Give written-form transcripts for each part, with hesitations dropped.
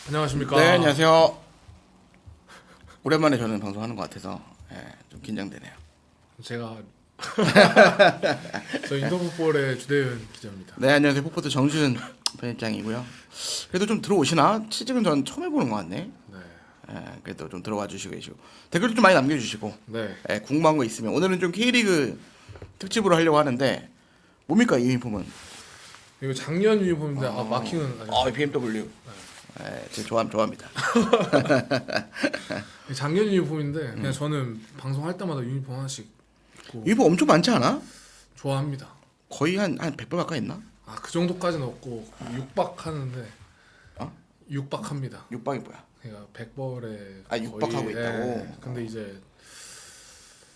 안녕하십니까. 네, 안녕하세요. 오랜만에 저는 방송하는 것 같아서 좀 긴장되네요. 제가 저 인터풋볼의 주대현 기자입니다. 네, 안녕하세요. 폭포트 정준 편집장이고요. 그래도 좀 들어오시나? 취직은 전 처음 해보는 것 같네. 네. 그래도 좀 들어와 주시고 계시고 댓글도 좀 많이 남겨주시고 네. 궁금한 거 있으면 오늘은 좀 K리그 특집으로 하려고 하는데 뭡니까 이 유니폼은? 이거 작년 유니폼인데 마킹은 아직 BMW. 제가 좋아합니다. 작년 유니폼인데 그냥 저는 방송할 때마다 유니폼 하나씩 입고 유니폼 엄청 많지 않아? 좋아합니다. 거의 한 100벌 가까이 있나? 그 정도까지는 없고 6박 하는데 어? 6박 합니다. 6박이 뭐야? 그러니까 100벌에 6박 하고 있다고? 근데 이제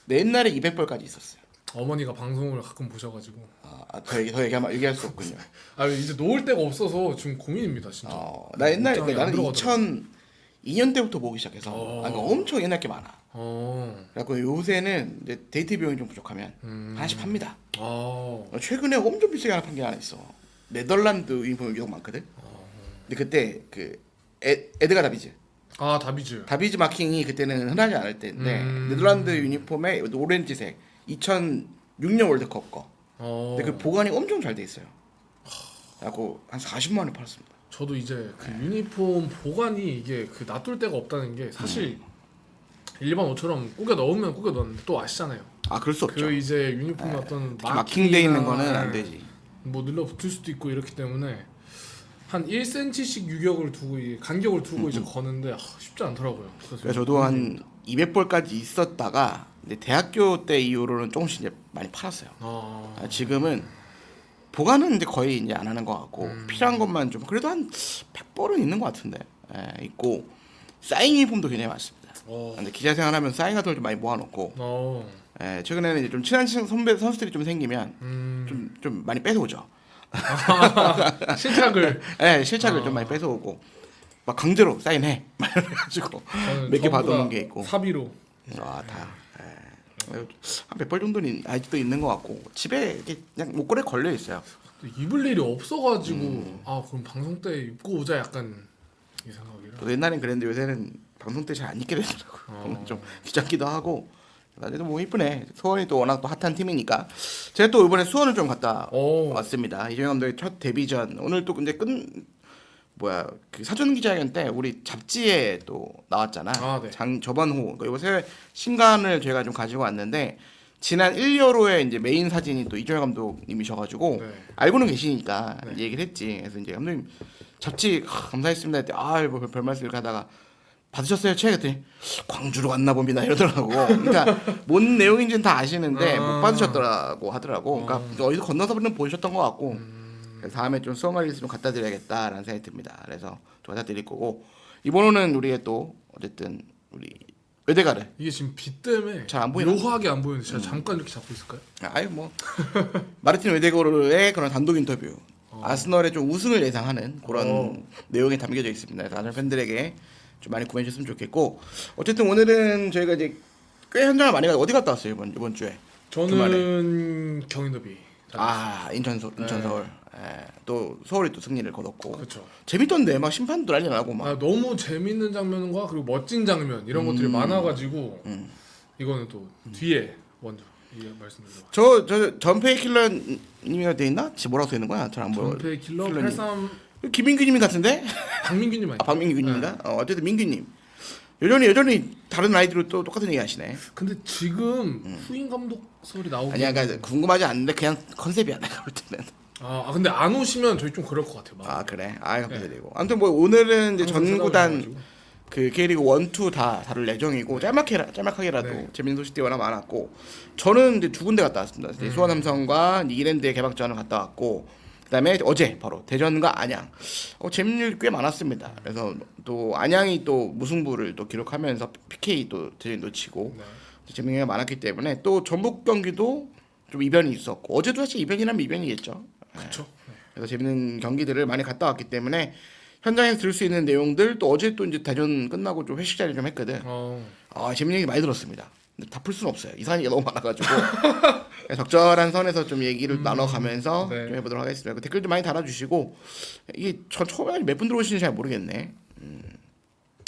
내 옛날에 200벌까지 있었어요. 어머니가 방송을 가끔 보셔가지고 더 얘기할 수 없군요. 이제 놓을 데가 없어서 지금 고민입니다 진짜. 나 옛날에 옷장에 안 나는 들어가더라고요. 2002년 때부터 보기 시작해서 그러니까 엄청 옛날 게 많아. 그래갖고 요새는 이제 데이트 비용이 좀 부족하면 하나씩 팝니다. 최근에 엄청 비싸게 하나 판 게 하나 있어. 네덜란드 유니폼이 계속 많거든. 근데 그때 그 에드가 다비즈. 다비즈. 다비즈 마킹이 그때는 흔하지 않을 때인데 네덜란드 유니폼에 오렌지색 2006년 월드컵 거. 근데 그 보관이 엄청 잘 돼 있어요. 그래갖고 한 40만 원에 팔았습니다. 저도 이제 그 유니폼 보관이 이게 그 놔둘 데가 없다는 게 사실 일반 옷처럼 꾸겨 넣으면 꾸겨 넣는데 또 아시잖아요. 그럴 수 없죠. 그 이제 유니폼 어떤 마킹돼 있는 거는 안 되지. 뭐 눌러 붙을 수도 있고 이렇기 때문에 한 1cm씩 유격을 두고 간격을 두고 이제 거는데 쉽지 않더라고요. 그래서 저도 한 200벌까지 있었다가 근데 대학교 때 이후로는 조금씩 이제 많이 팔았어요. 지금은 보관은 이제 거의 이제 안 하는 것 같고 필요한 것만 좀 그래도 한 100벌은 있는 것 같은데 있고 사인 유니폼도 굉장히 많습니다. 근데 기자 생활하면 사인 같은 걸 좀 많이 모아놓고 최근에는 이제 좀 친한 선배 선수들이 좀 생기면 좀 많이 뺏어오죠. 실착을 실착을 좀 많이 뺏어오고 막 강제로 사인해 막 이래가지고 몇 개 받아놓은 게 있고 사비로 한 100벌 정도는 아직도 있는 것 같고 집에 이렇게 그냥 목걸이에 걸려 있어요. 입을 일이 없어가지고 그럼 방송 때 입고 오자 약간 이 생각이라. 저도 옛날엔 그랬는데 요새는 방송 때 잘 안 입게 되더라고요. 좀 귀찮기도 하고. 나중에도 뭐 이쁘네. 수원이 또 워낙 또 핫한 팀이니까. 제가 또 이번에 수원을 좀 갔다 왔습니다. 이정현 감독의 첫 데뷔전. 오늘 또 근데 그 사전 기자회견 때 우리 잡지에 또 나왔잖아. 네. 저번 호. 그러니까 요새 신간을 저희가 좀 가지고 왔는데 지난 1여로에 이제 메인 사진이 또 이정현 감독님이셔가지고 알고는 계시니까 이제 얘기를 했지. 그래서 이제 감독님 잡지 감사했습니다. 했더니 뭐 별 말씀 이렇게 하다가 받으셨어요? 책? 그랬더니 광주로 갔나 봅니다 이러더라고. 그러니까 뭔 내용인지는 다 아시는데 못 받으셨더라고 하더라고. 그러니까 어디서 건너서는 보셨던 것 같고 그래서 다음에 좀 수원 갈 일 있으면 갖다 드려야겠다라는 생각이 듭니다. 그래서 좀 갖다 드릴 거고 이번호는 우리의 또 어쨌든 우리 외대가를 이게 지금 빛 때문에 잘안 보이나? 묘하게 안 보이는데 제가 잠깐 이렇게 잡고 있을까요? 뭐 마르틴 외데거르의 그런 단독 인터뷰 아스널의 좀 우승을 예상하는 그런 내용이 담겨져 있습니다. 그래서 아스널 팬들에게 좀 많이 구매해 주셨으면 좋겠고 어쨌든 오늘은 저희가 이제 꽤 현장을 많이 어디 갔다 왔어요 이번 주에? 저는 경인더비. 인천 서울. 또 서울이 또 승리를 거뒀고. 그렇죠. 재밌던데 막 심판도 난리 나고 막. 너무 재밌는 장면과 그리고 멋진 장면 이런 것들이 많아가지고 이거는 또 뒤에 먼저 말씀드리죠. 저 전페이 킬러님이가 돼 있나? 뭐라고 써 있는 거야? 잘 안 보여. 전패 킬러 킬러님. 83 김민규님 같은데? 박민규님 아니에요? 박민규님인가? 어쨌든 민규님. 여전히 다른 아이디로 또 똑같은 얘기 하시네. 근데 지금 후임 감독 설이 나오고 아니야, 그러니까 궁금하지 않는데 그냥 컨셉이야 내가 볼 때는. 근데 안 오시면 저희 좀 그럴 것 같아요. 그래? 감사드리고. 아무튼 뭐 오늘은 이제 전 구단 그 K리그 1, 2 다 다룰 예정이고 짤막하게라도 재밌는 소식들이 워낙 많았고 저는 이제 두 군데 갔다 왔습니다. 수원 삼성과 이랜드의 개막전을 갔다 왔고 그다음에 어제 바로 대전과 안양 재밌는 일 꽤 많았습니다. 그래서 또 안양이 또 무승부를 또 기록하면서 PK 또 대전이 놓치고 재밌는 게 많았기 때문에 또 전북 경기도 좀 이변이 있었고 어제도 사실 이변이라면 이변이겠죠. 그렇죠. 그래서 재밌는 경기들을 많이 갔다 왔기 때문에 현장에서 들을 수 있는 내용들 또 어제 또 이제 대전 끝나고 좀 회식 자리 좀 했거든. 재밌는 얘기 많이 들었습니다. 근데 다 풀 수는 없어요. 이상한 얘기가 너무 많아가지고 적절한 선에서 좀 얘기를 나눠가면서 좀 해보도록 하겠습니다. 댓글도 많이 달아주시고 이게 저 처음에 몇 분 들어오시는지 잘 모르겠네.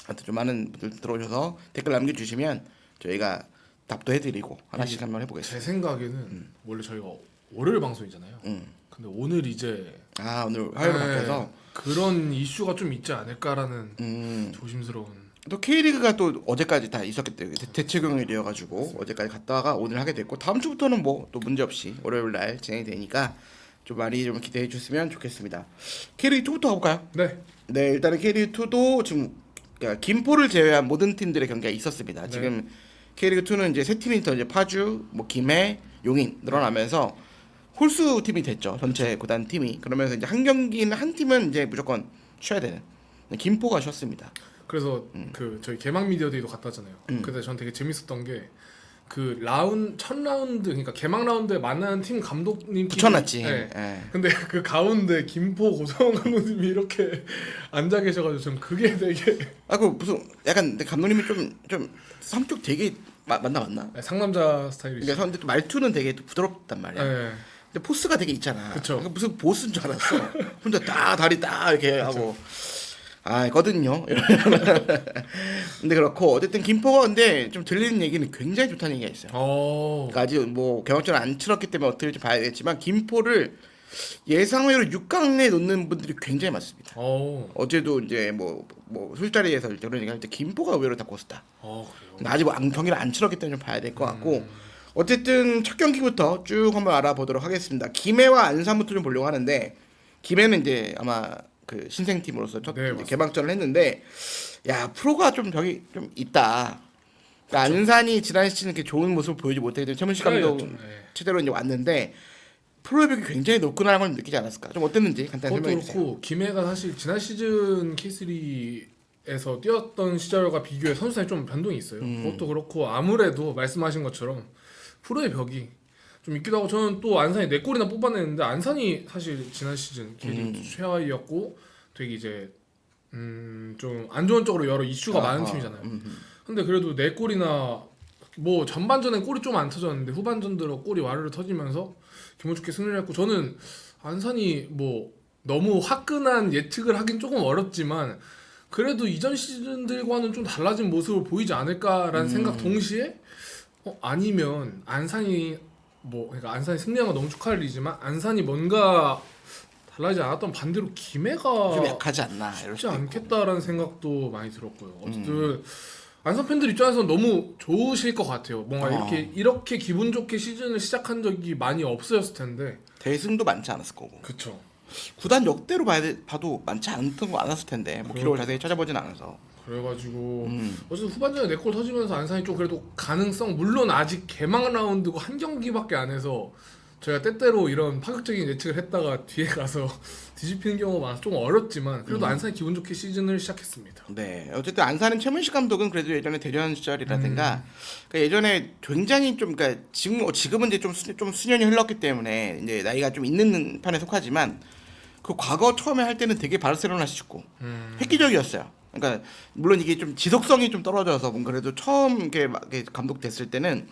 하여튼 좀 많은 분들 들어오셔서 댓글 남겨주시면 저희가 답도 해드리고 하나씩 한번 제 해보겠습니다. 생각에는 원래 저희가 월요일 방송이잖아요. 근데 오늘 이제 오늘 화요일로 바뀌어서 그런 이슈가 좀 있지 않을까라는 조심스러운. 또 K리그가 또 어제까지 다 있었기 때문에 대체 경일이어가지고 어제까지 갔다가 오늘 하게 됐고 다음 주부터는 뭐 또 문제 없이 월요일 날 진행이 되니까 좀 많이 좀 기대해 주셨으면 좋겠습니다. K리그 2부터 가볼까요? 네. 네, 일단은 K리그 2도 지금 그러니까 김포를 제외한 모든 팀들의 경기가 있었습니다. 네. 지금 K리그 2는 이제 세 팀이 더 이제 파주, 뭐 김해, 용인 늘어나면서 홀수 팀이 됐죠. 전체 구단 팀이. 그러면서 이제 한 경기는 한 팀은 이제 무조건 쉬어야 되는. 김포가 쉬었습니다. 그래서 그 저희 개막 미디어 데이도 갔다 왔잖아요. 근데 전 되게 재밌었던 게 그 첫 라운드 그러니까 개막 라운드에 만나는 팀 감독님 붙여놨지. 네. 예. 근데 그 가운데 김포 고성원 감독님이 이렇게 앉아 계셔가지고 좀 그게 되게 그 무슨 약간 감독님이 좀 성격 되게 맞나? 상남자 스타일이시죠. 그러니까 근데 또 말투는 되게 또 부드럽단 말이야. 네. 근데 포스가 되게 있잖아. 그쵸. 그러니까 무슨 보스인 줄 알았어. 혼자 딱 다리 딱 이렇게 하고. 거든요. 근데 그렇고 어쨌든 김포가 근데 좀 들리는 얘기는 굉장히 좋다는 얘기가 있어요. 그러니까 아직 뭐 개막전 안 치렀기 때문에 어떻게 될지 봐야겠지만 김포를 예상외로 6강에 놓는 분들이 굉장히 많습니다. 어제도 이제 뭐 술자리에서 그러니까 일단 김포가 의외로 다 고스다. 그래요. 아직 뭐 경기를 안 치렀기 때문에 좀 봐야 될 것 같고 어쨌든 첫 경기부터 쭉 한번 알아보도록 하겠습니다. 김해와 안산부터 좀 보려고 하는데 김해는 이제 아마 그 신생팀으로서 첫 네, 이제 개막전을 했는데 프로가 좀 벽이 좀 있다. 그러니까 안산이 지난 시즌 이렇게 좋은 모습을 보이지 못했기 때문에 최문식 감독 최대로 이제 왔는데 프로의 벽이 굉장히 높구나라는 걸 느끼지 않았을까? 좀 어땠는지 간단히 설명해 주세요. 그것도 그렇고 김해가 사실 지난 시즌 K3에서 뛰었던 시절과 비교해 선수단이 좀 변동이 있어요. 그것도 그렇고 아무래도 말씀하신 것처럼 프로의 벽이 좀 있기도 하고 저는 또 안산이 4골이나 뽑아냈는데 안산이 사실 지난 시즌 K리그 최하위였고 되게 이제 좀 안 좋은 쪽으로 여러 이슈가 많은 팀이잖아요. 근데 그래도 4골이나 뭐 전반전엔 골이 좀 안 터졌는데 후반전 들어 골이 와르르 터지면서 기분 좋게 승리를 했고 저는 안산이 뭐 너무 화끈한 예측을 하긴 조금 어렵지만 그래도 이전 시즌들과는 좀 달라진 모습을 보이지 않을까라는 생각 동시에 아니면 안산이 그러니까 안산이 승리한 건 너무 축하할 일이지만 안산이 뭔가 달라지지 않았던 반대로 김해가 좀 약하지 않나 쉽지 않겠다라는 생각도 많이 들었고요. 어쨌든 안산 팬들 입장에서는 너무 좋으실 것 같아요. 뭔가 이렇게 기분 좋게 시즌을 시작한 적이 많이 없었을 텐데 대승도 많지 않았을 거고. 그렇죠. 구단 역대로 봐도 많지 않았을 텐데 뭐 기록을 자세히 찾아보진 않아서. 그래가지고 어쨌든 후반전에 4골 터지면서 안산이 좀 그래도 가능성 물론 아직 개막 라운드고 한 경기밖에 안 해서 저희가 때때로 이런 파격적인 예측을 했다가 뒤에 가서 뒤집히는 경우가 많아서 좀 어렵지만 그래도 안산이 기분 좋게 시즌을 시작했습니다. 네, 어쨌든 안산은 최문식 감독은 그래도 예전에 대련 시절이라든가 그러니까 예전에 굉장히 좀 그러니까 지금은 이제 좀 수년이 흘렀기 때문에 이제 나이가 좀 있는 편에 속하지만 그 과거 처음에 할 때는 되게 바르셀로나식 축구 획기적이었어요. 그러니까 물론 이게 좀 지속성이 좀 떨어져서 뭔가 그래도 처음 이렇게 감독 됐을 때는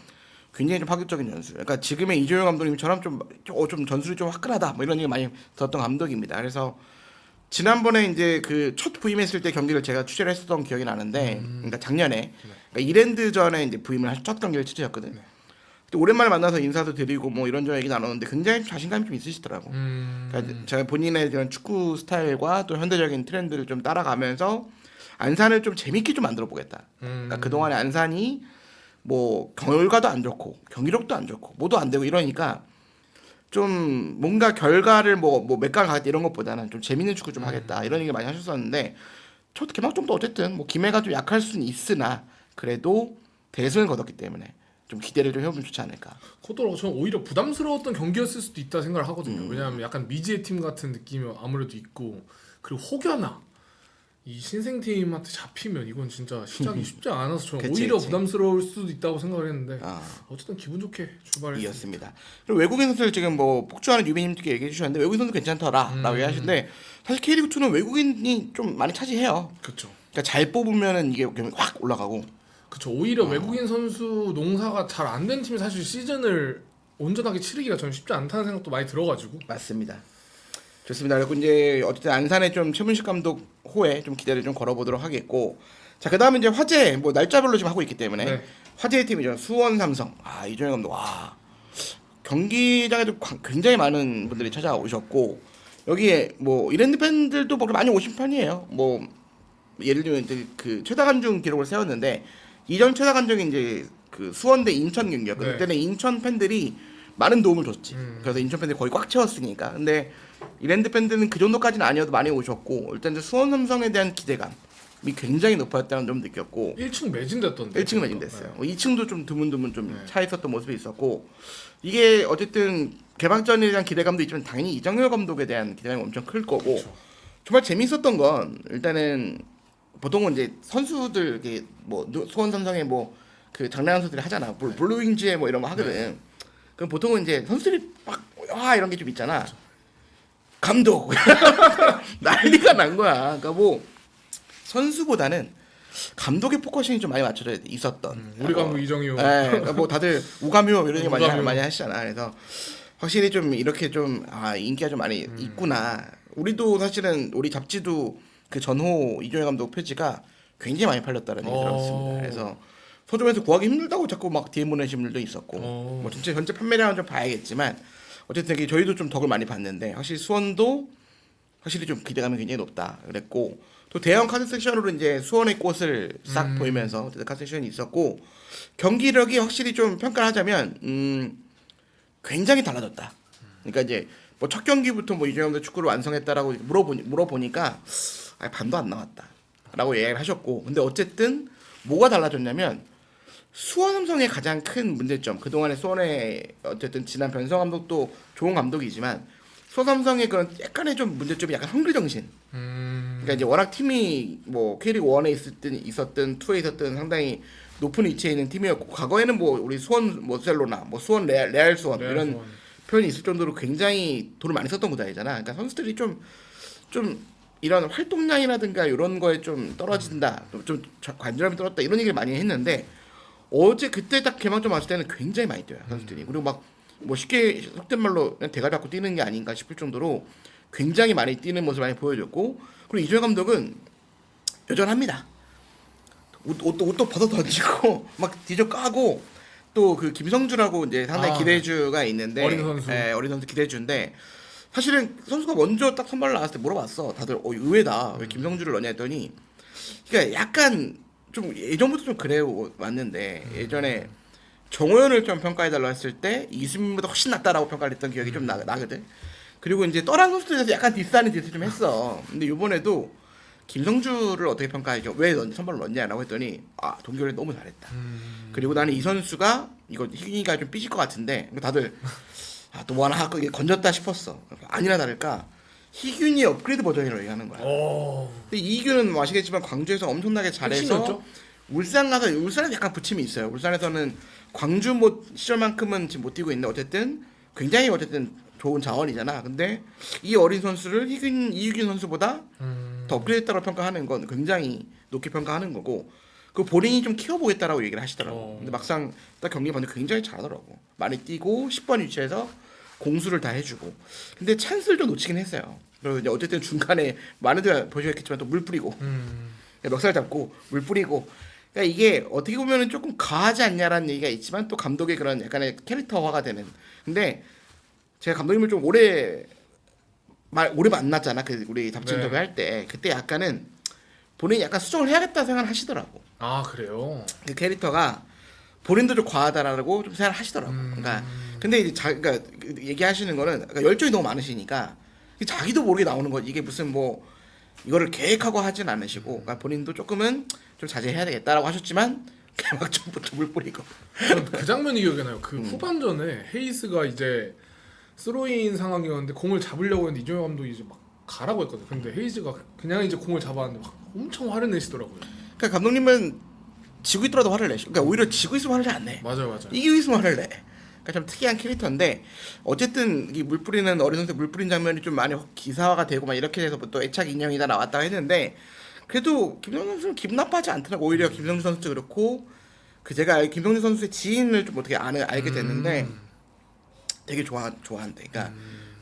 굉장히 좀 파격적인 전술. 그러니까 지금의 이조영 감독님처럼 좀 전술이 좀 화끈하다. 뭐 이런 얘기 많이 들었던 감독입니다. 그래서 지난번에 이제 그 첫 부임했을 때 경기를 제가 취재를 했었던 기억이 나는데, 그러니까 작년에 그러니까 이랜드전에 이제 부임을 첫 경기를 취재했거든. 근데 오랜만에 만나서 인사도 드리고 뭐 이런저런 얘기 나눴는데 굉장히 자신감이 좀 있으시더라고. 그러니까 제가 본인의 이런 축구 스타일과 또 현대적인 트렌드를 좀 따라가면서 안산을 좀 재밌게 좀 만들어 보겠다. 그러니까 그동안에 안산이 뭐 결과도 안 좋고 경기력도 안 좋고 뭐도 안 되고 이러니까 좀 뭔가 결과를 뭐 몇 강 가겠다 이런 것보다는 좀 재밌는 축구 좀 하겠다 이런 얘기 많이 하셨었는데 첫 개막전도 어쨌든 뭐 김해가 좀 약할 수는 있으나 그래도 대승을 거뒀기 때문에 좀 기대를 좀 해보면 좋지 않을까. 그것도 저는 오히려 부담스러웠던 경기였을 수도 있다 생각을 하거든요. 왜냐하면 약간 미지의 팀 같은 느낌이 아무래도 있고 그리고 혹여나 이 신생팀한테 잡히면 이건 진짜 시작이 쉽지 않아서 저는 오히려 부담스러울 수도 있다고 생각을 했는데 어쨌든 기분 좋게 출발했습니다. 그리고 외국인 선수들 지금 뭐 폭주하는 유비님께 얘기해 주셨는데 외국인 선수 괜찮더라라고 얘기하시는데 사실 K리그 2는 외국인이 좀 많이 차지해요. 그렇죠. 그러니까 잘 뽑으면은 이게 확 올라가고. 그렇죠. 오히려 외국인 선수 농사가 잘 안 된 팀이 사실 시즌을 온전하게 치르기가 저는 쉽지 않다는 생각도 많이 들어가지고. 맞습니다. 좋습니다. 그리고 이제 어쨌든 안산의 좀 최문식 감독 호에 좀 기대를 좀 걸어보도록 하겠고, 자 그다음에 이제 화재 뭐 날짜별로 지금 하고 있기 때문에 네. 화재의 팀이죠. 수원 삼성. 아 이종현 감독 와 경기장에도 굉장히 많은 분들이 찾아오셨고 여기에 뭐 이랜드 팬들도 뭐 많이 오신 편이에요. 뭐 예를 들면 이제 그 최다관중 기록을 세웠는데 이전 최다관중이 이제 그 수원 대 인천 경기였거든요. 네. 그때는 인천 팬들이 많은 도움을 줬지. 그래서 인천 팬들이 거의 꽉 채웠으니까. 근데 이랜드 팬들은 그 정도까지는 아니어도 많이 오셨고 일단 이제 수원 삼성에 대한 기대감이 굉장히 높았다는 점 느꼈고 1층 매진됐던데. 1층 매진됐어요. 네. 2층도 좀 드문드문 좀 네. 차 있었던 모습이 있었고 이게 어쨌든 개막전에 대한 기대감도 있지만 당연히 이정효 감독에 대한 기대감이 엄청 클 거고 그렇죠. 정말 재밌었던 건 일단은 보통은 이제 선수들 이게 뭐 수원 삼성에 뭐 그 장난 선수들이 하잖아. 블루윙즈에 뭐 이런 거 하거든. 네. 그럼 보통은 이제 선수들이 막 이런 게 좀 있잖아. 그렇죠. 감독 난리가 난 거야. 그러니까 뭐 선수보다는 감독의 포커싱이 좀 많이 맞춰져 있었던. 우리 감독 이정효. 네, 그러니까 뭐 다들 우감효 이런 게 우감효. 많이 하시잖아. 그래서 확실히 좀 이렇게 좀 인기가 좀 많이 있구나. 우리도 사실은 우리 잡지도 그 전호 이종현 감독 표지가 굉장히 많이 팔렸다는 얘기 들었습니다. 그래서 서점에서 구하기 힘들다고 자꾸 막 DM 보내신 분들도 있었고 뭐 진짜 현재 판매량은 좀 봐야겠지만 어쨌든 저희도 좀 덕을 많이 봤는데 확실히 수원도 확실히 좀 기대감이 굉장히 높다 그랬고 또 대형 카드 섹션으로 이제 수원의 꽃을 싹 보이면서 카드 섹션이 있었고 경기력이 확실히 좀 평가를 하자면 굉장히 달라졌다. 그러니까 이제 뭐 첫 경기부터 뭐 이종현 감독 축구를 완성했다라고 물어보니까 반도 안 나왔다라고 얘기를 하셨고 근데 어쨌든 뭐가 달라졌냐면 수원 삼성의 가장 큰 문제점 그동안에 수원의 어쨌든 지난 변성 감독도 좋은 감독이지만 수원 삼성의 그런 약간의 좀 문제점이 약간 헝글 정신. 그러니까 이제 워낙 팀이 뭐 K리그 1에 있었든 2에 있었든 상당히 높은 위치에 있는 팀이었고 과거에는 뭐 우리 수원 모셀로나 뭐 수원 레알 수원 이런 수원. 표현이 있을 정도로 굉장히 돈을 많이 썼던 구단이잖아. 그러니까 선수들이 좀 이런 활동량이라든가 이런 거에 좀 떨어진다, 좀 관절함이 떨어졌다 이런 얘기를 많이 했는데 어제 그때 딱 개막전 왔을 때는 굉장히 많이 뛰어요 선수들이. 그리고 막 뭐 쉽게 속된 말로 그냥 대가리 잡고 뛰는 게 아닌가 싶을 정도로 굉장히 많이 뛰는 모습을 많이 보여줬고 그리고 이종현 감독은 여전합니다. 옷도 벗어 던지고 막 뒤져 까고 또 그 김성주라고 이제 상당히 기대주가 있는데 어린 선수. 어린 선수 기대주인데 사실은 선수가 먼저 딱 선발로 나왔을 때 물어봤어. 다들 의외다. 왜 김성주를 넣냐 했더니 그러니까 약간 좀 예전부터 좀 그래 왔는데 예전에 정호연을 좀 평가해달라 했을 때 이수민보다 훨씬 낫다라고 평가를 했던 기억이 좀 나거든. 그리고 이제 떠난 선수들에 대해서 약간 디스하는 짓을 좀 했어. 근데 이번에도 김성주를 어떻게 평가하죠? 왜 선발로 넣냐라고 했더니 동결이 너무 잘했다. 그리고 나는 이 선수가 이거 희균이가 좀 삐질 것 같은데 다들 또 뭐 하나 하고 이게 건졌다 싶었어. 아니나 다를까 희균이 업그레이드 버전이라고 얘기하는 거야. 근데 이균은 뭐 아시겠지만 광주에서 엄청나게 잘해서 핵심이었죠? 울산 가서 울산에 약간 부침이 있어요. 울산에서는 광주 시절만큼은 지금 못 뛰고 있는데 어쨌든 굉장히 어쨌든 좋은 자원이잖아. 근데 이 어린 선수를 이규균 선수보다 더 업그레이드했다고 평가하는 건 굉장히 높게 평가하는 거고 그 본인이 좀 키워보겠다라고 얘기를 하시더라고. 근데 막상 딱 경기 봤는데 굉장히 잘하더라고. 많이 뛰고 10번 위치에서 공수를 다 해주고. 근데 찬스를 좀 놓치긴 했어요. 그리고 이제 어쨌든 중간에 많이들 보셨겠지만 또 물 뿌리고 멱살 잡고 물 뿌리고. 그러니까 이게 어떻게 보면은 조금 과하지 않냐라는 얘기가 있지만 또 감독의 그런 약간의 캐릭터화가 되는. 근데 제가 감독님을 좀 오래 만났잖아. 그 우리 잡지 인터뷰 할 때 그때 약간은 본인이 약간 수정을 해야겠다 생각을 하시더라고. 그래요. 그 캐릭터가 본인도 좀 과하다라고 좀 생각을 하시더라고. 그러니까 근데 이제 그러니까 얘기하시는 거는 그러니까 열정이 너무 많으시니까 자기도 모르게 나오는 거지. 이게 무슨 뭐 이거를 계획하고 하진 않으시고 그러니까 본인도 조금은 좀 자제해야 되겠다라고 하셨지만 개막전부터 물 뿌리고. 그 장면이 기억이 나요. 그 후반전에 헤이스가 이제 스로인 상황이었는데 공을 잡으려고 했는데 이종현 감독이 이제 막 가라고 했거든. 근데 헤이즈가 그냥 이제 공을 잡았는데 막 엄청 화를 내시더라고요. 그러니까 감독님은 지고 있더라도 화를 내시. 그러니까 오히려 지고 있으면 화를 잘 안 내. 맞아요. 이기고 있으면 화를 내. 그러니까 좀 특이한 캐릭터인데 어쨌든 이 물 뿌리는 어린 선수 물 뿌린 장면이 좀 많이 기사화가 되고 막 이렇게 돼서 또 애착 인형이다 나왔다고 했는데 그래도 김성주 선수는 기분 나빠하지 않더라고. 오히려 김성주 선수도 그렇고 그 제가 김성주 선수의 지인을 좀 어떻게 알게 됐는데 되게 좋아한대. 그러니까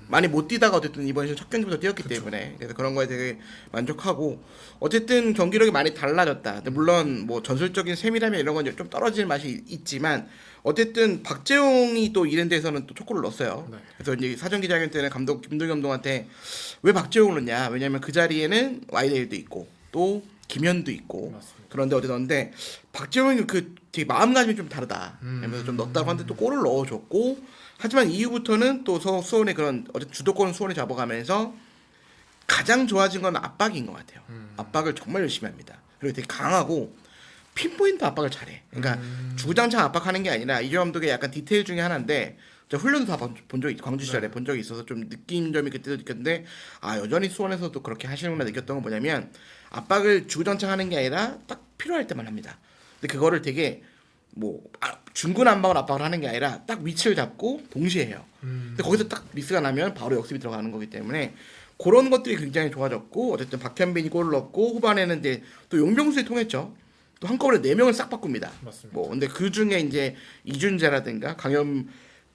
많이 못 뛰다가 어쨌든 이번 시즌 첫 경기부터 뛰었기 때문에 그래서 그런 거에 되게 만족하고 어쨌든 경기력이 많이 달라졌다. 근데 물론 뭐 전술적인 세밀함이 이런 건 좀 떨어지는 맛이 있지만 어쨌든 박재홍이 또 이랜드에서는 또 첫 골을 넣었어요. 네. 그래서 이제 사전 기자회견 때는 감독 김동현 감독한테 왜 박재홍을 넣냐? 왜냐면 그 자리에는 와이데일도 있고 또 김현도 있고 맞습니다. 그런데 어디 넣었는데 박재홍이 그 되게 마음가짐이 좀 다르다. 그래서 좀 넣었다고 하는데 또 골을 넣어줬고 하지만 이후부터는 또 수원의 그런 어쨌든 주도권을 수원이 잡아가면서 가장 좋아진 건 압박인 것 같아요. 압박을 정말 열심히 합니다. 그리고 되게 강하고 핀포인트 압박을 잘해. 그러니까 주구장창 압박하는 게 아니라 이조 감독의 약간 디테일 중에 하나인데 제가 훈련도 다 본 적이 광주 시절에 본 적이 있어서 좀 느낀 점이 그때도 느꼈는데 아 여전히 수원에서도 그렇게 하시는구나 느꼈던 건 뭐냐면 압박을 주구장창 하는 게 아니라 딱 필요할 때만 합니다. 근데 그거를 되게 뭐 중구난방을 압박을 하는 게 아니라 딱 위치를 잡고 동시에 해요. 근데 거기서 딱 미스가 나면 바로 역습이 들어가는 거기 때문에 그런 것들이 굉장히 좋아졌고 어쨌든 박현빈이 골을 넣고 후반에는 이제 또 용병수에 통했죠. 또 한꺼번에 4명을 싹 바꿉니다. 맞습니다. 뭐 근데 그 중에 이제 이준재라든가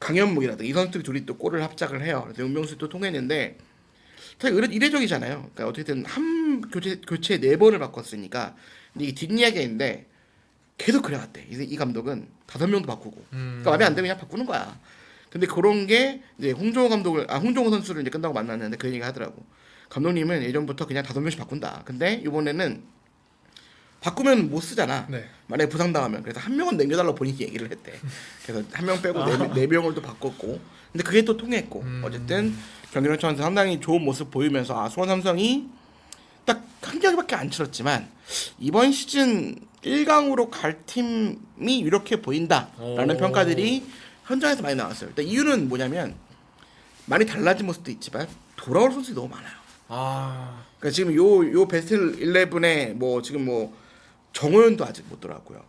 강현묵이라든가 이 선수들이 둘이 또 골을 합작을 해요. 그래서 용병수에 또 통했는데 사실 이례적이잖아요. 그러니까 어쨌든 한 교체 4번을 바꿨으니까 근데 이게 뒷이야기인데 계속 그래왔대. 이 감독은 5명도 바꾸고. 그러니까 마음에 안 들면 그냥 바꾸는 거야. 근데 그런 게 이제 홍종호 선수를 이제 끝나고 만났는데 그 얘기가 하더라고. 감독님은 예전부터 그냥 5명씩 바꾼다. 근데 이번에는 바꾸면 못 쓰잖아. 네. 만약에 부상당하면. 그래서 한 명은 남겨달라고 본인이 얘기를 했대. 그래서 한 명 빼고 네 명을 또 바꿨고. 근데 그게 또 통했고. 어쨌든 경기력 차원에서 상당히 좋은 모습 보이면서 수원 삼성이 딱 한 경기밖에 안 치렀지만 이번 시즌 1강으로 갈 팀이 이렇게 보인다라는 평가들이 현장에서 많이 나왔어요. 일단 이유는 뭐냐면 많이 달라진 모습도 있지만 돌아올 선수들이 너무 많아요. 그러니까 지금 요 베스트 11에 뭐 지금 뭐 정호연도 아직 못 돌아왔고요.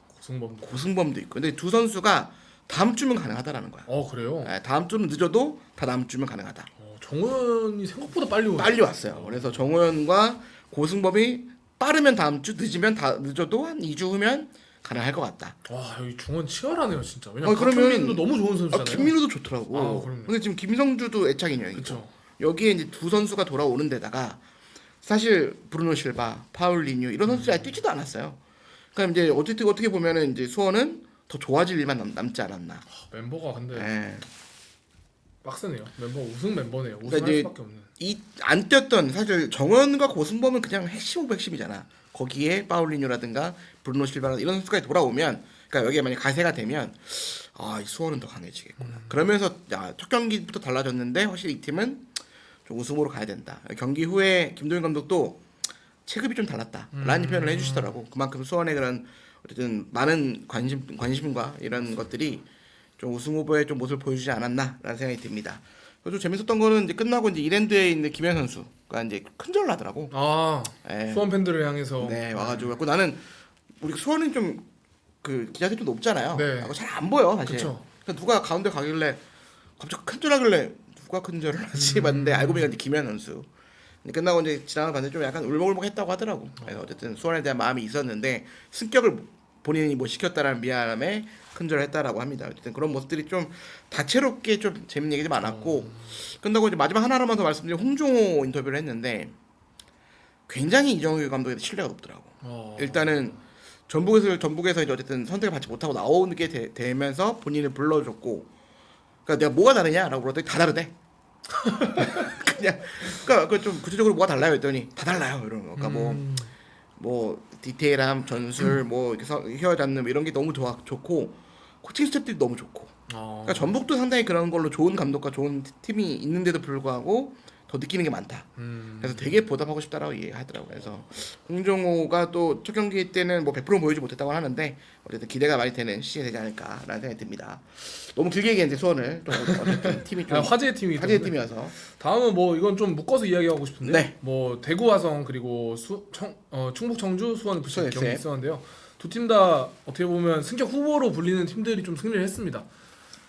고승범도 있고. 근데 두 선수가 다음 주면 가능하다라는 거야. 그래요? 네, 다음 주는 늦어도 다 다음 주면 가능하다. 정호연이 생각보다 빨리 왔어요. 그래서 정호연과 고승범이 빠르면 다음 주, 늦어도 한 2주 후면 가능할 것 같다. 와 여기 중원 치열하네요 진짜. 왜냐면 그러면 박현민도 너무 좋은 선수잖아요. 김민우도 좋더라고. 근데 지금 김성주도 애착인이에요. 그렇죠. 여기에 이제 두 선수가 돌아오는 데다가 사실 브루노 실바, 파울리뉴 이런 선수들이 아직 뛰지도 않았어요. 그럼 이제 어떻게 보면은 이제 수원은 더 좋아질 일만 남지 않았나. 멤버가 근데 네. 빡세네요. 멤버 우승 멤버네요. 그러니까 우승할 수밖에 없는. 안 뛰었던 사실 정원과 고승범은 그냥 핵심 오브 핵심이잖아. 거기에 파울리뉴라든가 브루노 실바라든가 이런 선수까지 돌아오면 그러니까 여기에 만약 가세가 되면 이 수원은 더 강해지겠구나. 그러면서 첫 경기부터 달라졌는데 확실히 이 팀은 좀 우승으로 가야 된다. 경기 후에 김도현 감독도 체급이 좀 달랐다 라는 표현을 해주시더라고. 그만큼 수원의 그런 어쨌든 많은 관심과 이런 것들이 좀 우승 후보의 좀 모습을 보여주지 않았나라는 생각이 듭니다. 그래서 재밌었던 거는 이제 끝나고 이제 이랜드에 있는 김현 선수가 이제 큰절을 하더라고. 수원 팬들을 향해서. 네, 와가지고 나는 우리 수원은 좀 그 기자들이 좀 높잖아요. 네. 잘 안 보여 사실. 그쵸. 그러니까 누가 가운데 가길래 갑자기 큰절하길래 누가 큰절을 하지 봤는데 알고 보니까 이제 김현 선수. 끝나고 이제 지나가 봤는데 좀 약간 울먹울먹했다고 하더라고. 그래서 어쨌든 수원에 대한 마음이 있었는데 승격을 본인이 뭐 시켰다라는 미안함에 큰절을 했다라고 합니다. 어쨌든 그런 모습들이 좀 다채롭게 좀 재밌는 얘기도 많았고 끝나고 이제 마지막 하나만 더 말씀드리면 홍종호 인터뷰를 했는데 굉장히 이정규 감독의 신뢰가 높더라고. 일단은 전북에서 이제 어쨌든 선택을 받지 못하고 나오게 되면서 본인을 불러줬고, 그러니까 내가 뭐가 다르냐라고 물었더니 다 다르대. 그냥 그러니까 좀 구체적으로 뭐가 달라요 했더니 다 달라요 이런 거. 그러니까 뭐 디테일함, 전술, 뭐 이렇게 휘어잡는 이런 게 너무 좋고 코칭 스텝들이 너무 좋고. 그러니까 전북도 상당히 그런 걸로 좋은 감독과 좋은 팀이 있는데도 불구하고 더 느끼는 게 많다. 그래서 되게 보답하고 싶다라고 얘기하더라고요. 그래서 홍종호가 또 첫 경기 때는 뭐 100% 보여주지 못했다고 하는데 어쨌든 기대가 많이 되는 시즌이 되지 않을까라는 생각이 듭니다. 너무 길게 얘기했는데 수원을 또 어쨌든 팀이 좀 화제의 팀이어서 다음은 뭐 이건 좀 묶어서 이야기하고 싶은데 네. 뭐 대구 화성 그리고 충북 청주 수원 FC 수원 경기 FC. 있었는데요. 두 팀 다 어떻게 보면 승격 후보로 불리는 팀들이 좀 승리를 했습니다.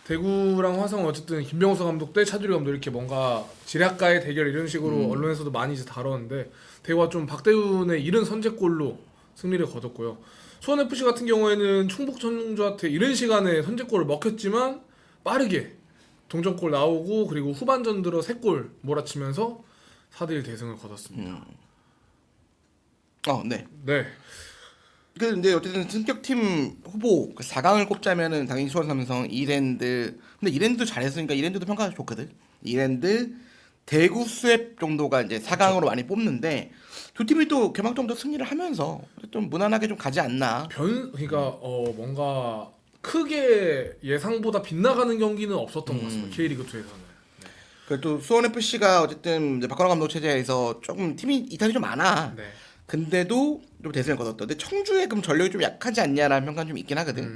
대구랑 화성은 어쨌든 김병호 감독 대 차두리 감독 이렇게 뭔가 지략가의 대결 이런 식으로 언론에서도 많이 이제 다뤘는데 대구가 좀 박대훈의 이른 선제골로 승리를 거뒀고요. 수원 FC 같은 경우에는 충북 청주한테 이른 시간에 선제골을 먹혔지만 빠르게 동점골 나오고 그리고 후반전 들어 3골 몰아치면서 4대1 대승을 거뒀습니다. 네. 네. 근데 어쨌든 승격팀 후보 4강을 꼽자면은 당연히 수원 삼성, 이랜드. 근데 이랜드도 잘했으니까 이랜드도 평가가 좋거든. 이랜드, 대구 수협 정도가 이제 4강으로 많이 뽑는데 두 팀이 또 개막전부터 승리를 하면서 좀 무난하게 좀 가지 않나. 그러니까 뭔가 크게 예상보다 빗나가는 경기는 없었던 것 같습니다. K리그 2에서는. 그또 수원 FC가 어쨌든 이제 박건호 감독 체제에서 조금 팀이 이탈이 좀 많아. 네. 근데도 좀 대승을 거뒀던. 근데 청주의 그럼 전력이 좀 약하지 않냐라는 평가는 좀 있긴 하거든.